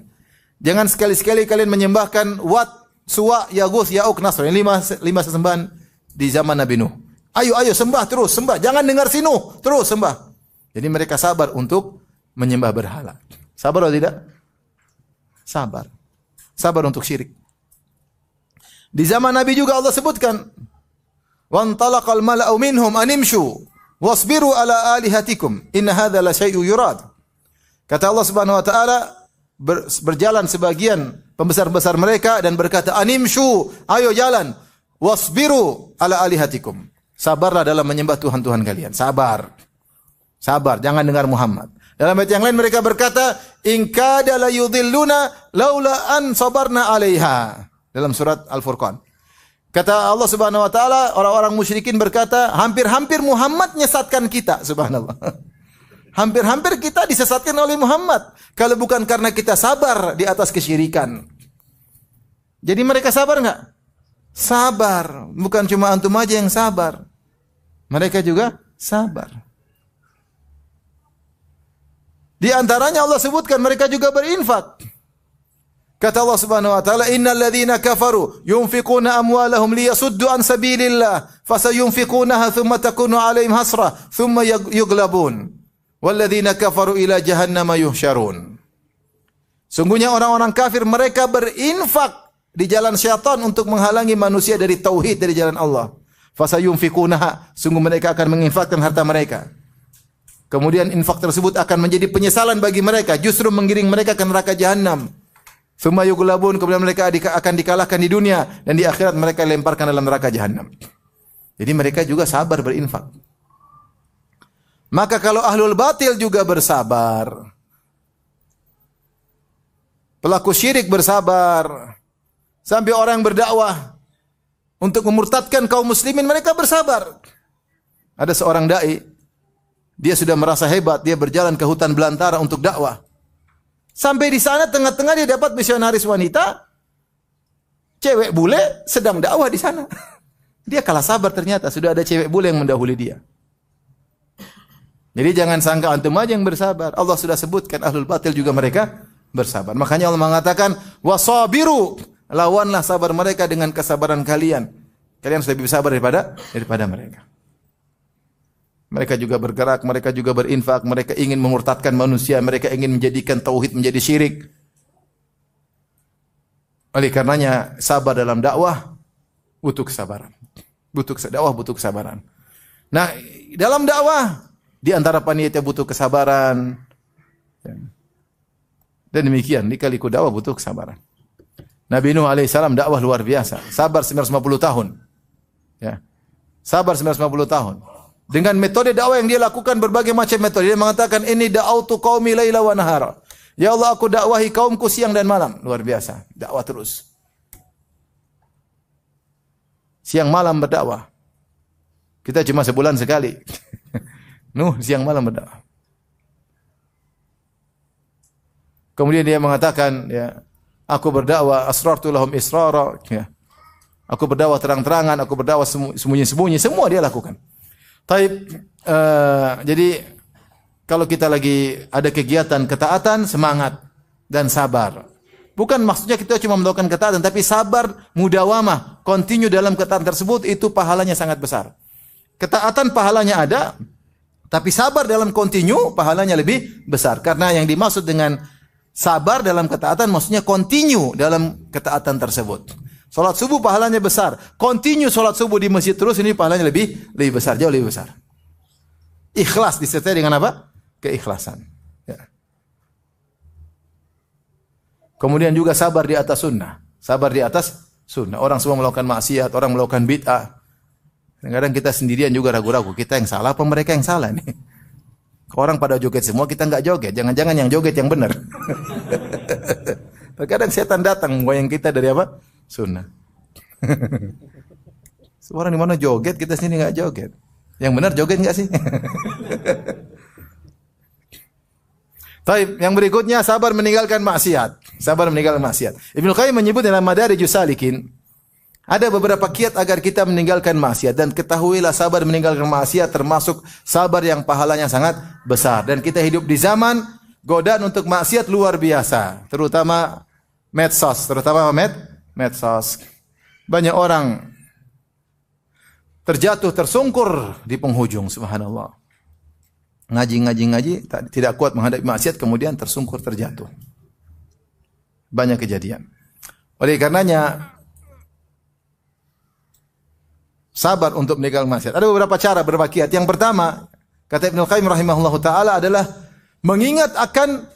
Jangan sekali-sekali kalian menyembahkan Wat, Suwa, Yaguth, Ya'uq, Nasr. Ini lima sesembahan di zaman Nabi Nuh. Ayo sembah terus, sembah. Jangan dengar si Nuh, terus sembah. Jadi mereka sabar untuk menyembah berhala. Sabar atau tidak? Sabar. Sabar untuk syirik. Di zaman Nabi juga Allah sebutkan, "Wantalaqal mala'u minhum animshu wasbiru ala alihatikum inna hadza la syai'un yurad." Kata Allah Subhanahu wa taala, berjalan sebagian pembesar-besar mereka dan berkata, "Animshu, ayo jalan, wasbiru ala alihatikum." Sabarlah dalam menyembah Tuhan-Tuhan kalian. Sabar. Sabar, jangan dengar Muhammad. Dalam ayat yang lain mereka berkata, "In kada la yudhilluna laula an sabarna 'alaiha." Dalam surat Al-Furqan. Kata Allah Subhanahu wa taala, orang-orang musyrikin berkata, hampir-hampir Muhammad menyesatkan kita, subhanallah. Hampir-hampir kita disesatkan oleh Muhammad kalau bukan karena kita sabar di atas kesyirikan. Jadi mereka sabar enggak? Sabar. Bukan cuma antum aja yang sabar. Mereka juga sabar. Di antaranya Allah sebutkan mereka juga berinfak. Kata Allah Subhanahu wa taala, "Innal ladzina kafaru yunfiquna amwalahum liyasuddu an sabilillah, fasayunfiqunaha thumma takunu 'alaihim hasrah, thumma yughlabun. Wal ladzina kafaru ila jahannama yuhsyarun." Sungguhnya orang-orang kafir mereka berinfak di jalan syaitan untuk menghalangi manusia dari tauhid, dari jalan Allah. Fasayunfiqunaha, sungguh mereka akan menginfakkan harta mereka. Kemudian infak tersebut akan menjadi penyesalan bagi mereka, justru menggiring mereka ke neraka jahanam. Tsumma yughlabun, kemudian mereka akan dikalahkan di dunia dan di akhirat mereka dilemparkan dalam neraka jahanam. Jadi mereka juga sabar berinfak. Maka kalau ahlul batil juga bersabar, pelaku syirik bersabar, sampai orang yang berdakwah untuk memurtadkan kaum muslimin mereka bersabar. Ada seorang dai, dia sudah merasa hebat, dia berjalan ke hutan belantara untuk dakwah. Sampai di sana tengah-tengah dia dapat misionaris wanita, cewek bule sedang dakwah di sana. Dia kalah sabar, ternyata sudah ada cewek bule yang mendahului dia. Jadi jangan sangka antum aja yang bersabar. Allah sudah sebutkan ahlul batil juga mereka bersabar. Makanya Allah mengatakan wasabiru, lawanlah sabar mereka dengan kesabaran kalian. Kalian sudah lebih sabar daripada mereka. Mereka juga bergerak, mereka juga berinfak, mereka ingin memurtadkan manusia, mereka ingin menjadikan tauhid menjadi syirik. Oleh karenanya sabar dalam dakwah butuh kesabaran. Dakwah butuh kesabaran. Nah, dalam dakwah di antara panitia butuh kesabaran. Dan demikian, lika-liku dakwah butuh kesabaran. Nabi Nuh alaihissalam dakwah luar biasa, sabar 950 tahun. Ya. Sabar 950 tahun. Dengan metode dakwah yang dia lakukan berbagai macam metode. Dia mengatakan, "Inni da'autu qaumi laila wa nahara." Ya Allah, aku dakwahi kaumku siang dan malam. Luar biasa, dakwah terus. Siang malam berdakwah. Kita cuma sebulan sekali. Nuh siang malam berdakwah. Kemudian dia mengatakan, ya, aku berdakwah asrartu lahum israra, ya. Aku berdakwah terang-terangan, aku berdakwah sembunyi-sembunyi, semua dia lakukan. Jadi kalau kita lagi ada kegiatan ketaatan, semangat dan sabar. Bukan maksudnya kita cuma melakukan ketaatan, tapi sabar, mudawamah, continue dalam ketaatan tersebut, itu pahalanya sangat besar. Ketaatan pahalanya ada, tapi sabar dalam continue pahalanya lebih besar. Karena yang dimaksud dengan sabar dalam ketaatan maksudnya continue dalam ketaatan tersebut. Salat subuh pahalanya besar. Continue salat subuh di masjid terus, ini pahalanya lebih besar, jauh lebih besar. Ikhlas disertai dengan apa? Keikhlasan. Ya. Kemudian juga sabar di atas sunnah. Sabar di atas sunnah. Orang semua melakukan maksiat, orang melakukan bid'ah. Kadang-kadang kita sendirian juga ragu-ragu. Kita yang salah apa mereka yang salah nih? Orang pada joget semua, kita enggak joget. Jangan-jangan yang joget yang benar. Terkadang setan datang goyang kita dari apa? Sunnah. Orang di mana joget, kita sini enggak joget. Yang benar joget enggak sih? Baik, yang berikutnya sabar meninggalkan maksiat. Sabar meninggalkan maksiat. Ibnu Qayyim menyebut dalam Madarijus Salikin, ada beberapa kiat agar kita meninggalkan maksiat, dan ketahuilah sabar meninggalkan maksiat termasuk sabar yang pahalanya sangat besar. Dan kita hidup di zaman godaan untuk maksiat luar biasa, terutama medsos, medsos. Banyak orang terjatuh tersungkur di penghujung, subhanallah. Ngaji, tidak kuat menghadapi maksiat, kemudian tersungkur terjatuh. Banyak kejadian. Oleh karenanya sabar untuk meninggalkan maksiat. Ada beberapa cara, beberapa kiat. Yang pertama, kata Ibnu Qayyim rahimahullahu taala, adalah mengingat akan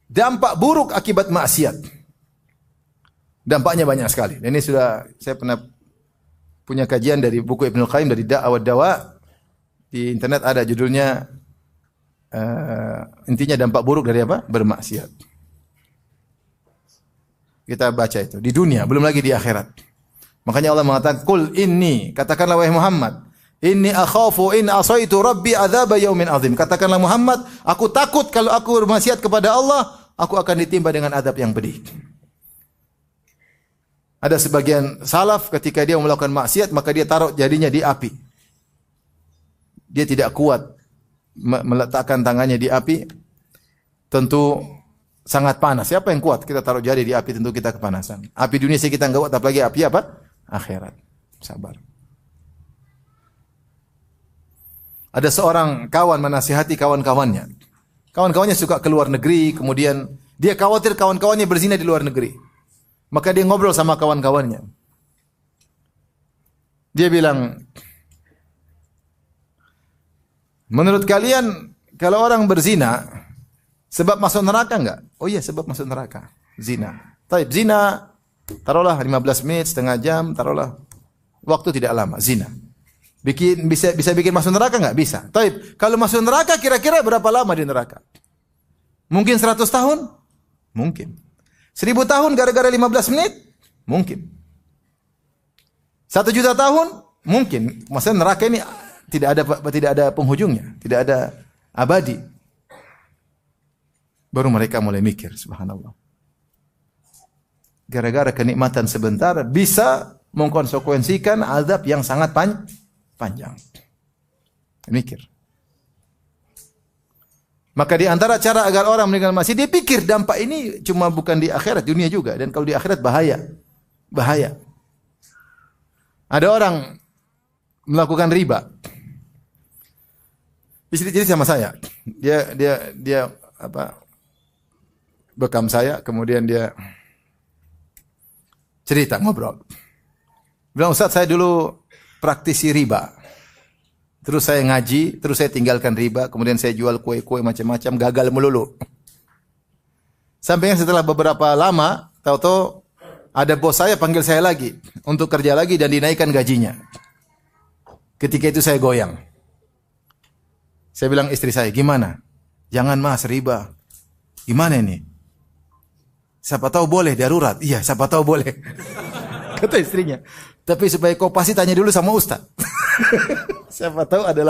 dampak buruk akibat maksiat. Dampaknya banyak sekali. Dan ini sudah saya pernah punya kajian dari buku Ibnu Qayyim dari Da' wa Dawa. Di internet ada judulnya intinya dampak buruk dari apa? Bermaksiat. Kita baca itu di dunia, belum lagi di akhirat. Makanya Allah mengatakan, "Qul inni", katakanlah wahai Muhammad, "inni akhafu in asaitu rabbi adzab yaumin azim." Katakanlah Muhammad, aku takut kalau aku bermaksiat kepada Allah, aku akan ditimpa dengan adab yang pedih. Ada sebagian salaf ketika dia melakukan maksiat, maka dia taruh jadinya di api. Dia tidak kuat meletakkan tangannya di api, tentu sangat panas. Siapa yang kuat? Kita taruh jari di api, tentu kita kepanasan. Api dunia sih kita enggak kuat, apalagi api apa? Akhirat. Sabar. Ada seorang kawan menasihati kawan-kawannya. Kawan-kawannya suka ke luar negeri, kemudian dia khawatir kawan-kawannya berzina di luar negeri. Maka dia ngobrol sama kawan-kawannya. Dia bilang, menurut kalian kalau orang berzina sebab masuk neraka enggak? Oh iya, sebab masuk neraka. Zina. Taib, zina taruhlah 15 menit, setengah jam, taruhlah waktu tidak lama, zina. Bisa bikin masuk neraka enggak? Bisa. Taib, kalau masuk neraka kira-kira berapa lama di neraka? Mungkin 100 tahun? Mungkin. 1000 tahun gara-gara 15 menit? Mungkin. 1 juta tahun? Mungkin. Maksudnya neraka ini tidak ada penghujungnya, tidak ada abadi. Baru mereka mulai mikir, subhanallah. Gara-gara kenikmatan sebentar bisa mengkonsekuensikan azab yang sangat panjang. Mikir. Maka di antara cara agar orang meninggalkan maksiat, dia pikir dampak ini cuma bukan di akhirat, dunia juga. Dan kalau di akhirat bahaya. Bahaya. Ada orang melakukan riba. Istri jadi sama saya. Dia apa? Bekam saya, kemudian dia cerita ngobrol. Bilang, Ustaz, saya dulu praktisi riba. Terus saya ngaji, terus saya tinggalkan riba, kemudian saya jual kue-kue macam-macam, gagal melulu. Sampai setelah beberapa lama, tahu-tahu ada bos saya panggil saya lagi untuk kerja lagi dan dinaikkan gajinya. Ketika itu saya goyang. Saya bilang istri saya, gimana? Jangan mas, riba. Gimana ini? Siapa tahu boleh, darurat. Iya, siapa tahu boleh. Kata istrinya. Tapi supaya kau pasti tanya dulu sama Ustaz. Siapa tahu ada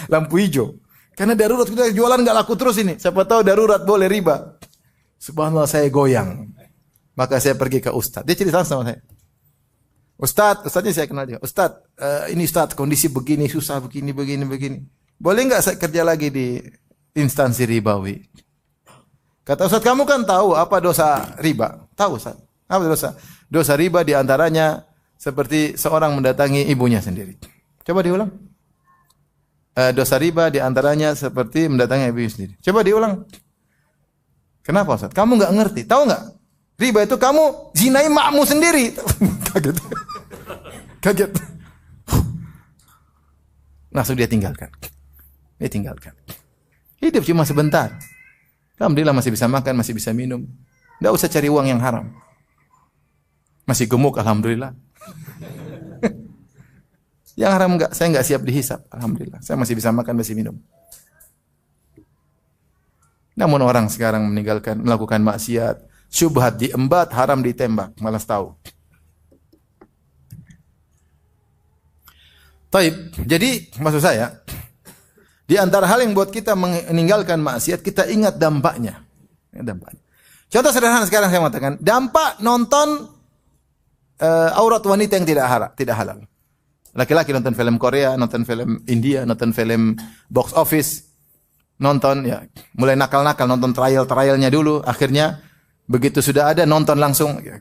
lampu hijau. Karena darurat kita jualan nggak laku terus ini. Siapa tahu darurat boleh riba. Subhanallah, saya goyang. Maka saya pergi ke Ustaz. Dia cerita sama saya. Ustaznya saya kenal dia. Ustaz, ini Ustaz kondisi begini, susah begini. Boleh nggak saya kerja lagi di instansi ribawi? Kata Ustaz, kamu kan tahu apa dosa riba? Tahu Ustaz. Apa dosa? Dosa riba diantaranya seperti seorang mendatangi ibunya sendiri. Coba diulang. Dosa riba diantaranya seperti mendatangi ibunya sendiri. Coba diulang. Kenapa Ustaz? Kamu nggak ngerti. Tahu nggak? Riba itu kamu zinai makmu sendiri. Kaget. Langsung dia tinggalkan. Hidup cuma sebentar. Alhamdulillah masih bisa makan, masih bisa minum. Tidak usah cari uang yang haram. Masih gemuk, alhamdulillah. Yang haram enggak, saya enggak siap dihisap, alhamdulillah. Saya masih bisa makan, masih minum. Namun orang sekarang melakukan maksiat, syubhat diembat, haram ditembak, malas tahu. Taib. Jadi maksud saya, di antara hal yang buat kita meninggalkan maksiat, kita ingat dampaknya. Contoh sederhana sekarang saya mengatakan, dampak nonton aurat wanita yang tidak halal. Laki-laki nonton film Korea, nonton film India, nonton film box office, nonton ya, mulai nakal-nakal nonton trialnya dulu, akhirnya begitu sudah ada nonton langsung, ya,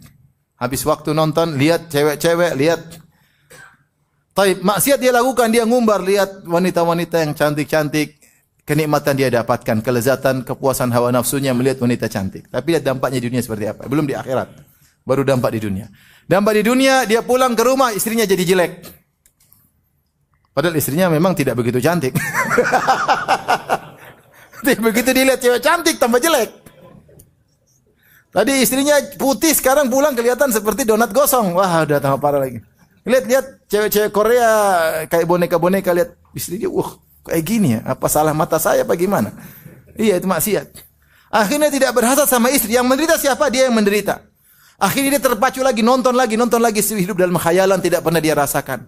habis waktu nonton lihat cewek-cewek, lihat taib, maksiat dia lakukan, dia ngumbar lihat wanita-wanita yang cantik-cantik, kenikmatan dia dapatkan, kelezatan, kepuasan hawa nafsunya melihat wanita cantik. Tapi lihat dampaknya di dunia seperti apa? Belum di akhirat. Baru dampak di dunia. Dampak di dunia, dia pulang ke rumah, istrinya jadi jelek. Padahal istrinya memang tidak begitu cantik. Begitu dilihat cewek cantik, tambah jelek. Tadi istrinya putih, sekarang pulang kelihatan seperti donat gosong. Wah, udah tambah parah lagi. Lihat cewek-cewek Korea kayak boneka-boneka, lihat istrinya, kayak gini ya. Apa salah mata saya apa gimana? Iya, itu maksiat. Akhirnya tidak berhasad sama istri. Yang menderita siapa? Dia yang menderita. Akhirnya dia terpacu lagi, nonton lagi, hidup dalam khayalan tidak pernah dia rasakan.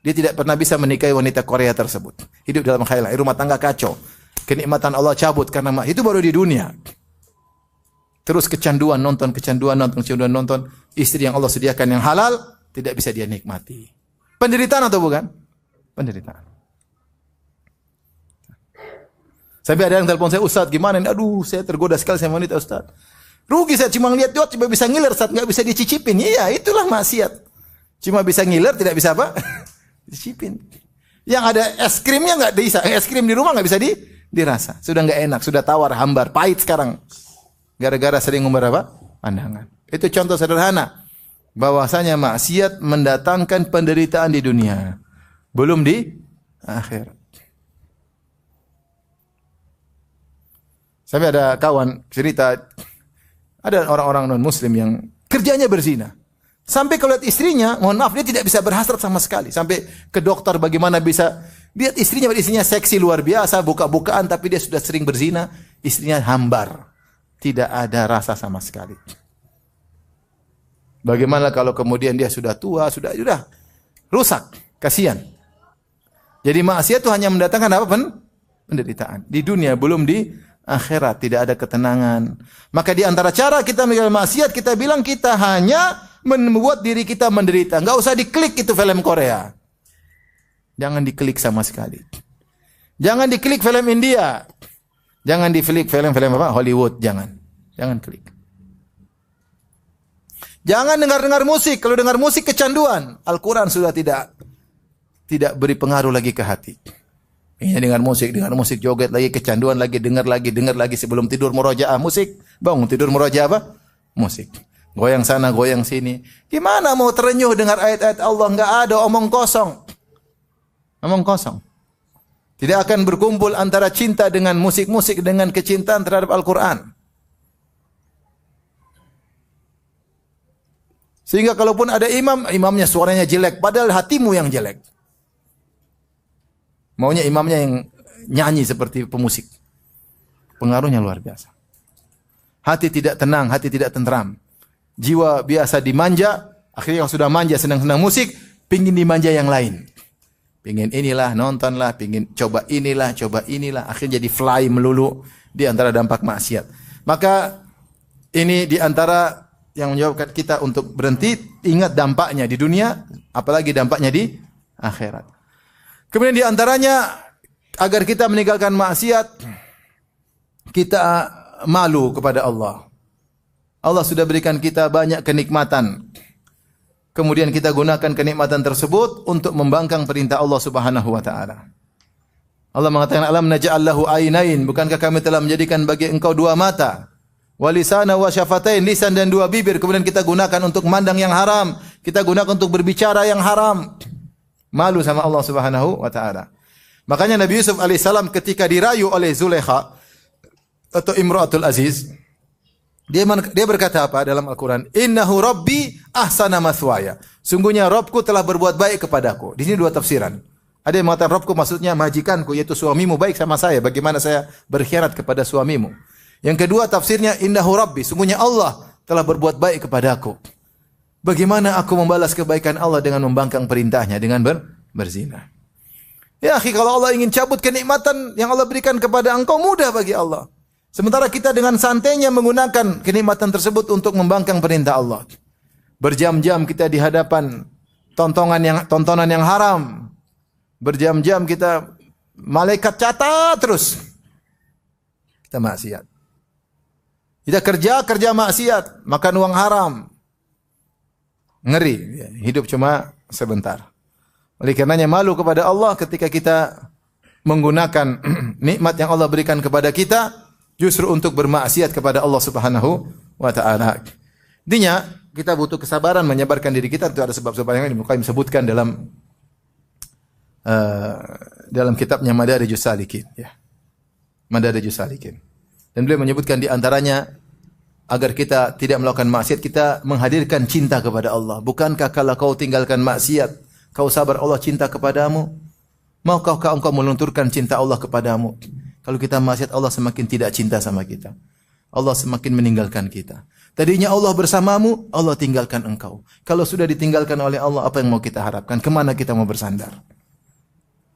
Dia tidak pernah bisa menikahi wanita Korea tersebut. Hidup dalam khayalan, rumah tangga kacau. Kenikmatan Allah cabut karena itu baru di dunia. Terus kecanduan nonton, istri yang Allah sediakan yang halal tidak bisa dia nikmati. Penderitaan atau bukan? Penderitaan. Sampai ada yang telepon saya, Ustaz gimana? Aduh, saya tergoda sekali sama wanita Ustaz. Rugi saya cuma lihat doang, cuma bisa ngiler, Ustaz, nggak bisa dicicipin. Iya, itulah maksiat. Cuma bisa ngiler, tidak bisa apa? Dicicipin. Yang ada es krimnya nggak bisa, es krim di rumah nggak bisa dirasa. Sudah nggak enak, sudah tawar, hambar, pahit sekarang. Gara-gara sering ngumbar apa? Pandangan. Itu contoh sederhana. Bahwasanya maksiat mendatangkan penderitaan di dunia. Belum di akhirat. Sampai ada kawan cerita, ada orang-orang non-muslim yang kerjanya berzina. Sampai kalau lihat istrinya, mohon maaf, dia tidak bisa berhasrat sama sekali. Sampai ke dokter bagaimana bisa lihat istrinya seksi luar biasa, buka-bukaan, tapi dia sudah sering berzina, istrinya hambar. Tidak ada rasa sama sekali. Bagaimana kalau kemudian dia sudah tua, sudah rusak, kasihan. Jadi maksiat itu hanya mendatangkan apa? Penderitaan. Di dunia, belum di akhirat, tidak ada ketenangan. Maka di antara cara kita meninggalkan maksiat, kita bilang kita hanya membuat diri kita menderita. Enggak usah diklik itu film Korea. Jangan diklik sama sekali. Jangan diklik film India. Jangan diklik film-film apa? Hollywood, jangan klik. Jangan dengar musik. Kalau dengar musik kecanduan. Al-Quran sudah tidak beri pengaruh lagi ke hati. Ini dengar musik joget lagi, kecanduan lagi, dengar lagi sebelum tidur murojaah musik, bangun tidur murojaah apa? Musik. Goyang sana, goyang sini. Gimana mau terenyuh dengar ayat-ayat Allah? Enggak ada, omong kosong. Omong kosong. Tidak akan berkumpul antara cinta dengan musik-musik dengan kecintaan terhadap Al-Quran. Sehingga kalaupun ada imam, imamnya suaranya jelek, padahal hatimu yang jelek. Maunya imamnya yang nyanyi seperti pemusik. Pengaruhnya luar biasa. Hati tidak tenang, hati tidak tentram. Jiwa biasa dimanja, akhirnya yang sudah manja senang-senang musik, pingin dimanja yang lain. Pingin inilah, nontonlah, pingin coba inilah, akhirnya jadi fly melulu di antara dampak maksiat. Maka ini di antara yang menyebabkan kita untuk berhenti, ingat dampaknya di dunia, apalagi dampaknya di akhirat. Kemudian di antaranya, agar kita meninggalkan maksiat, kita malu kepada Allah. Allah sudah berikan kita banyak kenikmatan. Kemudian kita gunakan kenikmatan tersebut untuk membangkang perintah Allah Subhanahu wa taala. Allah mengatakan, "Alam naj'al lahu ainain?" Bukankah kami telah menjadikan bagi engkau dua mata? Wa lisana wa syafatain, lisan dan dua bibir. Kemudian kita gunakan untuk memandang yang haram, kita gunakan untuk berbicara yang haram. Malu sama Allah Subhanahu wa taala. Makanya Nabi Yusuf alaihissalam ketika dirayu oleh Zulaikha atau Imratul Aziz, dia berkata apa dalam Al-Qur'an? Innahu rabbi ahsana mathwaya. Sungguhnya Rabbku telah berbuat baik kepadaku. Di sini dua tafsiran. Ada yang mengatakan Rabbku maksudnya majikanku, yaitu suamimu baik sama saya. Bagaimana saya berkhianat kepada suamimu? Yang kedua tafsirnya innahu rabbi. Sungguhnya Allah telah berbuat baik kepadaku. Bagaimana aku membalas kebaikan Allah dengan membangkang perintahnya, dengan berzina. Ya akhi, kalau Allah ingin cabut kenikmatan yang Allah berikan kepada engkau, mudah bagi Allah. Sementara kita dengan santainya menggunakan kenikmatan tersebut untuk membangkang perintah Allah. Berjam-jam kita di hadapan tontonan yang haram. Berjam-jam kita, malaikat catat terus. Kita maksiat. Kita kerja maksiat, makan uang haram. Ngeri, hidup cuma sebentar. Oleh karenanya malu kepada Allah ketika kita menggunakan nikmat yang Allah berikan kepada kita justru untuk bermaksiat kepada Allah Subhanahu wa taala. Intinya kita butuh kesabaran menyabarkan diri kita. Itu ada sebab-sebab yang Ibnu Qayyim sebutkan dalam kitabnya Madarijus Salikin, ya. Madarijus Salikin. Dan beliau menyebutkan di antaranya agar kita tidak melakukan maksiat, kita menghadirkan cinta kepada Allah. Bukankah kalau kau tinggalkan maksiat, kau sabar Allah cinta kepadamu? Maukah engkau melunturkan cinta Allah kepadamu? Kalau kita maksiat, Allah semakin tidak cinta sama kita. Allah semakin meninggalkan kita. Tadinya Allah bersamamu, Allah tinggalkan engkau. Kalau sudah ditinggalkan oleh Allah, apa yang mau kita harapkan? Kemana kita mau bersandar?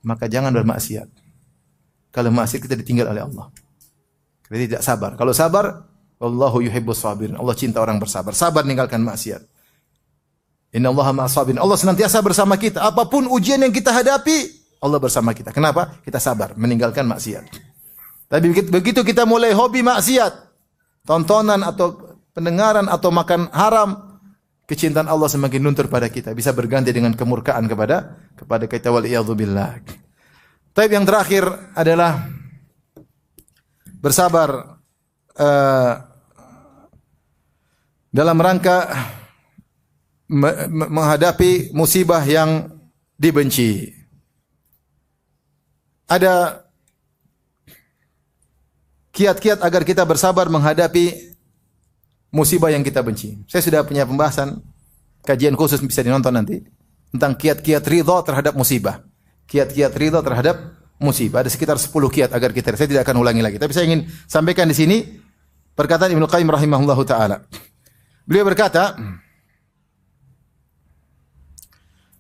Maka jangan bermaksiat. Kalau maksiat kita ditinggal oleh Allah. Kita tidak sabar. Kalau sabar, Wallahu yuhibbus sabirin. Allah cinta orang bersabar. Sabar meninggalkan maksiat. Innallaha ma'as sabirin. Allah senantiasa bersama kita. Apapun ujian yang kita hadapi, Allah bersama kita. Kenapa? Kita sabar meninggalkan maksiat. Tapi begitu kita mulai hobi maksiat, tontonan atau pendengaran atau makan haram, kecintaan Allah semakin luntur pada kita. Bisa berganti dengan kemurkaan kepada kita, wal iyadzubillah. Tapi yang terakhir adalah bersabar dalam rangka menghadapi musibah yang dibenci. Ada kiat-kiat agar kita bersabar menghadapi musibah yang kita benci. Saya sudah punya pembahasan, kajian khusus bisa dinonton nanti, tentang kiat-kiat ridha terhadap musibah. Kiat-kiat ridha terhadap musibah. Ada sekitar 10 kiat agar kita, saya tidak akan ulangi lagi. Tapi saya ingin sampaikan di sini perkataan Ibnu Qayyim rahimahullahu taala. Beliau berkata,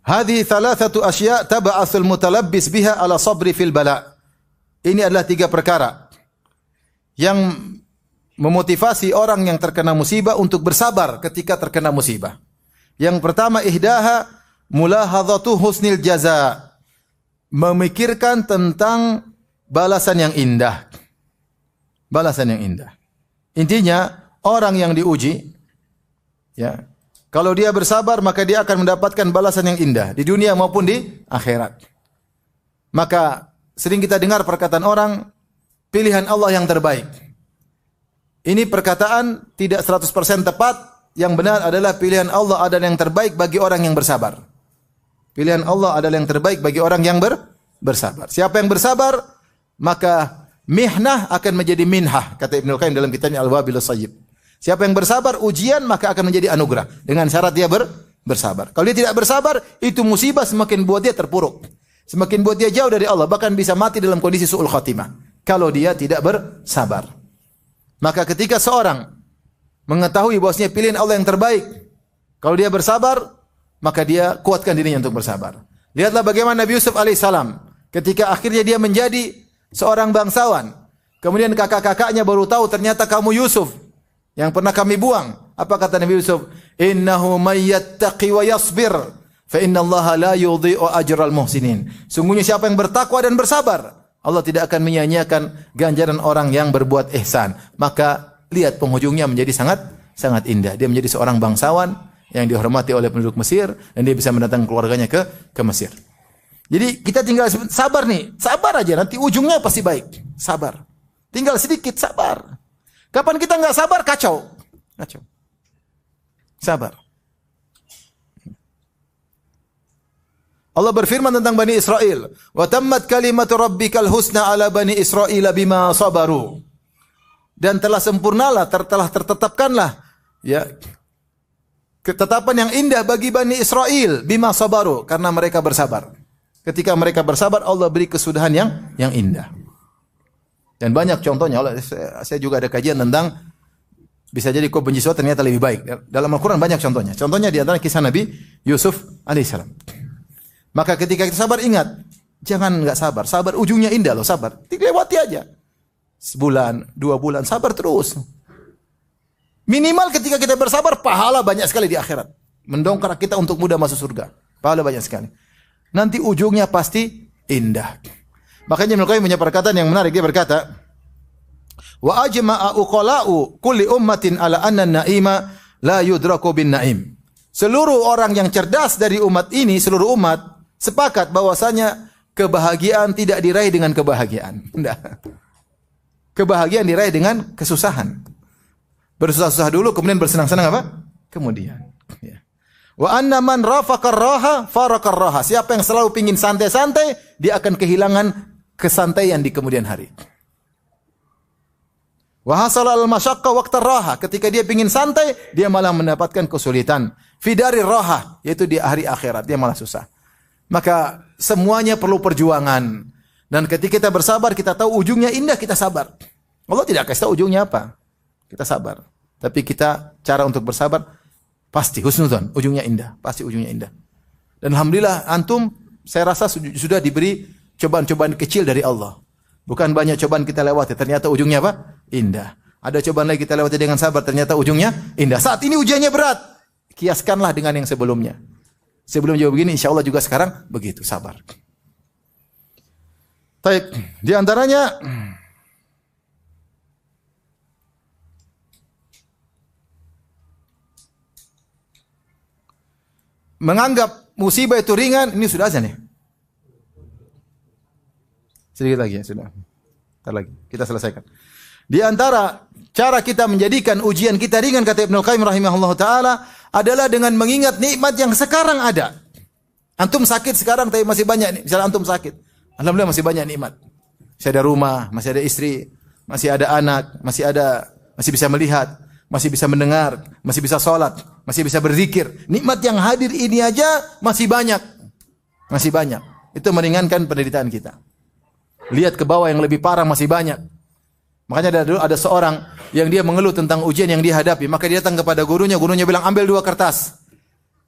"Hadhihi thalathatu asya' tab'atsul mutalabbis biha ala sabri fil bala." Ini adalah 3 perkara yang memotivasi orang yang terkena musibah untuk bersabar ketika terkena musibah. Yang pertama, ihdaha mulahadhatu husnil jaza. Memikirkan tentang balasan yang indah. Balasan yang indah. Intinya, orang yang diuji, ya, kalau dia bersabar, maka dia akan mendapatkan balasan yang indah di dunia maupun di akhirat. Maka sering kita dengar perkataan orang, pilihan Allah yang terbaik. Ini perkataan tidak 100% tepat. Yang benar adalah pilihan Allah adalah yang terbaik bagi orang yang bersabar. Pilihan Allah adalah yang terbaik bagi orang yang bersabar. Siapa yang bersabar, maka mihnah akan menjadi minhah, kata Ibnu Qayyim dalam kitabnya Al-Wabilus Sayyib. Siapa yang bersabar, ujian maka akan menjadi anugerah dengan syarat dia bersabar. Kalau dia tidak bersabar, itu musibah semakin buat dia terpuruk. Semakin buat dia jauh dari Allah, bahkan bisa mati dalam kondisi su'ul khatimah kalau dia tidak bersabar. Maka ketika seorang mengetahui bahwasanya pilihan Allah yang terbaik, kalau dia bersabar, maka dia kuatkan dirinya untuk bersabar. Lihatlah bagaimana Nabi Yusuf alaihissalam ketika akhirnya dia menjadi seorang bangsawan. Kemudian kakak-kakaknya baru tahu ternyata kamu Yusuf yang pernah kami buang. Apa kata Nabi Yusuf? Innahu may yattaqi wa yasbir fa innallaha la yudhi'u ajral muhsinin. Sungguhnya siapa yang bertakwa dan bersabar, Allah tidak akan menyia-nyiakan ganjaran orang yang berbuat ihsan. Maka lihat penghujungnya menjadi sangat indah. Dia menjadi seorang bangsawan yang dihormati oleh penduduk Mesir dan dia bisa mendatangkan keluarganya ke Mesir. Jadi kita tinggal sabar nih, sabar aja nanti ujungnya pasti baik. Sabar. Tinggal sedikit sabar. Kapan kita enggak sabar kacau. Sabar. Allah berfirman tentang Bani Israel, "Wa tammat kalimatu rabbikal husna ala Bani Israil bima sabaru." Dan telah sempurnalah, telah tertetapkanlah ya ketetapan yang indah bagi Bani Israel bima sabaru, karena mereka bersabar. Ketika mereka bersabar, Allah beri kesudahan yang indah. Dan banyak contohnya. Saya juga ada kajian tentang bisa jadi kau benci sesuatu ternyata lebih baik. Dalam Al-Quran banyak contohnya. Contohnya di antara kisah Nabi Yusuf alaihissalam. Maka ketika kita sabar, ingat, jangan enggak sabar. Sabar ujungnya indah loh, sabar. Dilewati aja. Sebulan, 2 bulan, sabar terus. Minimal ketika kita bersabar, pahala banyak sekali di akhirat. Mendongkrak kita untuk mudah masuk surga. Pahala banyak sekali. Nanti ujungnya pasti indah. Makanya Ibnu Qayyim punya perkataan yang menarik. Dia berkata, wa ajma'a uqala'u kulli ummatin ala anna an-na'ima la yudraku bin na'im. Seluruh orang yang cerdas dari umat ini, seluruh umat sepakat bahwasanya kebahagiaan tidak diraih dengan kebahagiaan. Kebahagiaan diraih dengan kesusahan. Bersusah-susah dulu, kemudian bersenang-senang apa? Kemudian. Ya. Wa anna man rafaqar raha farakar raha. Siapa yang selalu pingin santai-santai, dia akan kehilangan kesantaian di kemudian hari. Wa hasala al-masyaqqa waqtar raha. Ketika dia pingin santai, dia malah mendapatkan kesulitan. Fidari raha, yaitu di hari akhirat, dia malah susah. Maka semuanya perlu perjuangan. Dan ketika kita bersabar, kita tahu ujungnya indah, kita sabar. Allah tidak kasih tahu ujungnya apa. Kita sabar. Tapi kita cara untuk bersabar pasti husnudzon, ujungnya indah, pasti ujungnya indah. Dan alhamdulillah antum saya rasa sudah diberi cobaan-cobaan kecil dari Allah. Bukan banyak cobaan kita lewati, ternyata ujungnya apa? Indah. Ada cobaan lagi kita lewati dengan sabar, ternyata ujungnya indah. Saat ini ujiannya berat. Kiaskanlah dengan yang sebelumnya. Sebelum jauh begini, insya Allah juga sekarang begitu, sabar. Baik, di antaranya menganggap musibah itu ringan. Ini sudah azan ya? Sedikit lagi ya, sudah. Ntar lagi, kita selesaikan. Di antara cara kita menjadikan ujian kita ringan, kata Ibnu Qayyim rahimahullah ta'ala, adalah dengan mengingat nikmat yang sekarang ada. Antum sakit sekarang, tapi masih banyak. Misalnya antum sakit, alhamdulillah masih banyak nikmat. Masih ada rumah, masih ada istri, masih ada anak, masih bisa melihat, masih bisa mendengar, masih bisa sholat, masih bisa berzikir. Nikmat yang hadir ini aja masih banyak. Masih banyak. Itu meringankan penderitaan kita. Lihat ke bawah yang lebih parah masih banyak. Makanya ada seorang yang dia mengeluh tentang ujian yang dia hadapi. Maka dia datang kepada gurunya bilang, ambil 2 kertas.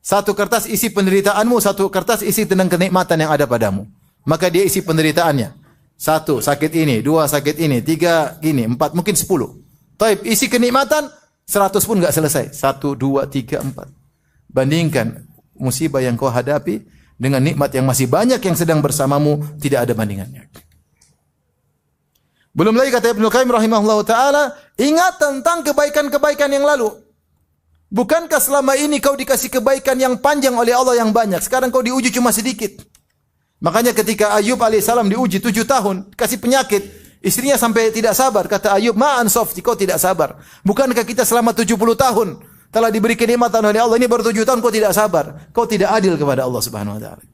1 kertas isi penderitaanmu, 1 kertas isi tentang kenikmatan yang ada padamu. Maka dia isi penderitaannya. 1 sakit ini, 2 sakit ini, 3 gini, 4, mungkin 10. Taib, isi kenikmatan 100 pun enggak selesai. 1, 2, 3, 4. Bandingkan musibah yang kau hadapi dengan nikmat yang masih banyak yang sedang bersamamu, tidak ada bandingannya. Belum lagi kata Ibnu Qayyim rahimahullah ta'ala, ingat tentang kebaikan-kebaikan yang lalu. Bukankah selama ini kau dikasih kebaikan yang panjang oleh Allah yang banyak? Sekarang kau diuji cuma sedikit. Makanya ketika Ayub alaihissalam diuji 7 tahun, kasih penyakit, istrinya sampai tidak sabar. Kata Ayub, ma'an softi, kau tidak sabar. Bukankah kita selama 70 tahun telah diberi kenikmatan oleh Allah, ini baru 7 tahun kau tidak sabar. Kau tidak adil kepada Allah Subhanahu wa taala.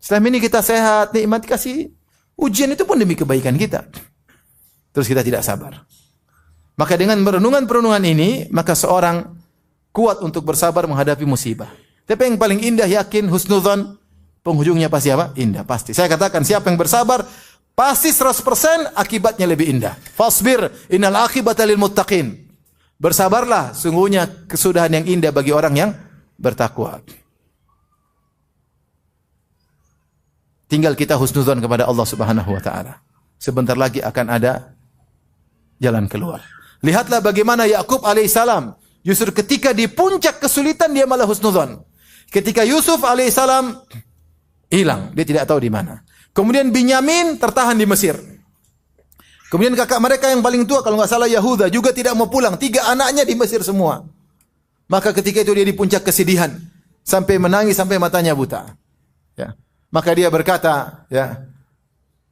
Selama ini kita sehat, nikmat, kasih ujian itu pun demi kebaikan kita. Terus kita tidak sabar. Maka dengan perenungan-perenungan ini, maka seorang kuat untuk bersabar menghadapi musibah. Tapi yang paling indah, yakin, husnudzon, penghujungnya pasti apa? Indah, pasti. Saya katakan siapa yang bersabar, pasti 100% akibatnya lebih indah. Fasbir, innal akibata lil muttaqin. Bersabarlah, sungguhnya kesudahan yang indah bagi orang yang bertakwa. Tinggal kita husnudzon kepada Allah Subhanahu wa taala. Sebentar lagi akan ada jalan keluar. Lihatlah bagaimana Yakub alaihissalam, justru ketika di puncak kesulitan dia malah husnudzon. Ketika Yusuf alaihissalam hilang, dia tidak tahu di mana. Kemudian Binyamin tertahan di Mesir. Kemudian kakak mereka yang paling tua, kalau nggak salah Yahuda, juga tidak mau pulang. 3 anaknya di Mesir semua. Maka ketika itu dia di puncak kesedihan, sampai menangis sampai matanya buta. Ya. Maka dia berkata, ya,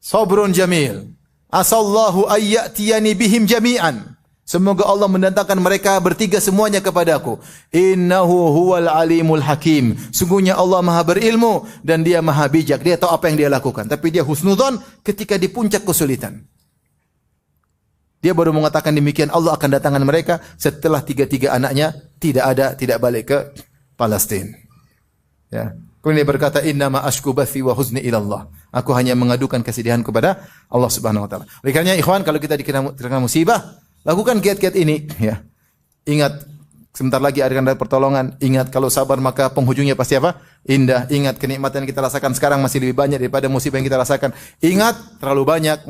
Sabrun jamil, asallahu ayyatiyani bihim jami'an. Semoga Allah mendatangkan mereka bertiga semuanya kepadaku. Innahu huwal alimul hakim. Sungguhnya Allah maha berilmu dan dia maha bijak. Dia tahu apa yang dia lakukan. Tapi dia husnudzon ketika di puncak kesulitan. Dia baru mengatakan demikian, Allah akan datangkan mereka setelah 3 anaknya tidak balik ke Palestina. Ya. Kemudian dia berkata, innama ashku bathi wa huzni ilallah. Aku hanya mengadukan kesedihan kepada Allah Subhanahu wa taala. Oleh karenanya ikhwan, kalau kita dikena musibah, lakukan kiat-kiat ini, ya. Ingat, sebentar lagi akan ada pertolongan. Ingat, kalau sabar maka penghujungnya pasti apa? Indah. Ingat, kenikmatan yang kita rasakan sekarang masih lebih banyak daripada musibah yang kita rasakan. Ingat, terlalu banyak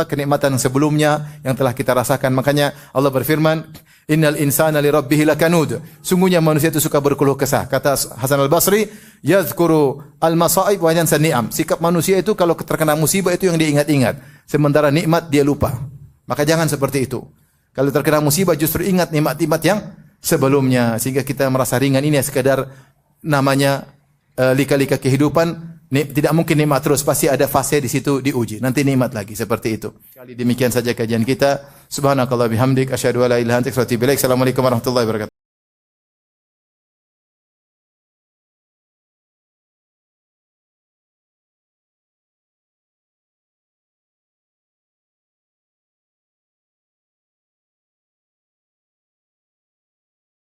kenikmatan sebelumnya yang telah kita rasakan. Makanya Allah berfirman, innal insana li rabbih lakanud. Sungguhnya manusia itu suka berkeluh kesah. Kata Hasan Al-Basri, yadhkuru al-masaib wa yansa ni'am. Sikap manusia itu kalau terkena musibah itu yang diingat-ingat. Sementara nikmat dia lupa. Maka jangan seperti itu. Kalau terkena musibah justru ingat nikmat-nikmat yang sebelumnya sehingga kita merasa ringan. Ini sekadar namanya lika-lika kehidupan. Tidak mungkin nikmat terus, pasti ada fase di situ diuji. Nanti nikmat lagi seperti itu. Kali demikian saja kajian kita. Subhanakallah bihamdik asyhadu an la ilaha illa anta astaghfiruka wa atubu ilaik. Assalamualaikum warahmatullahi wabarakatuh.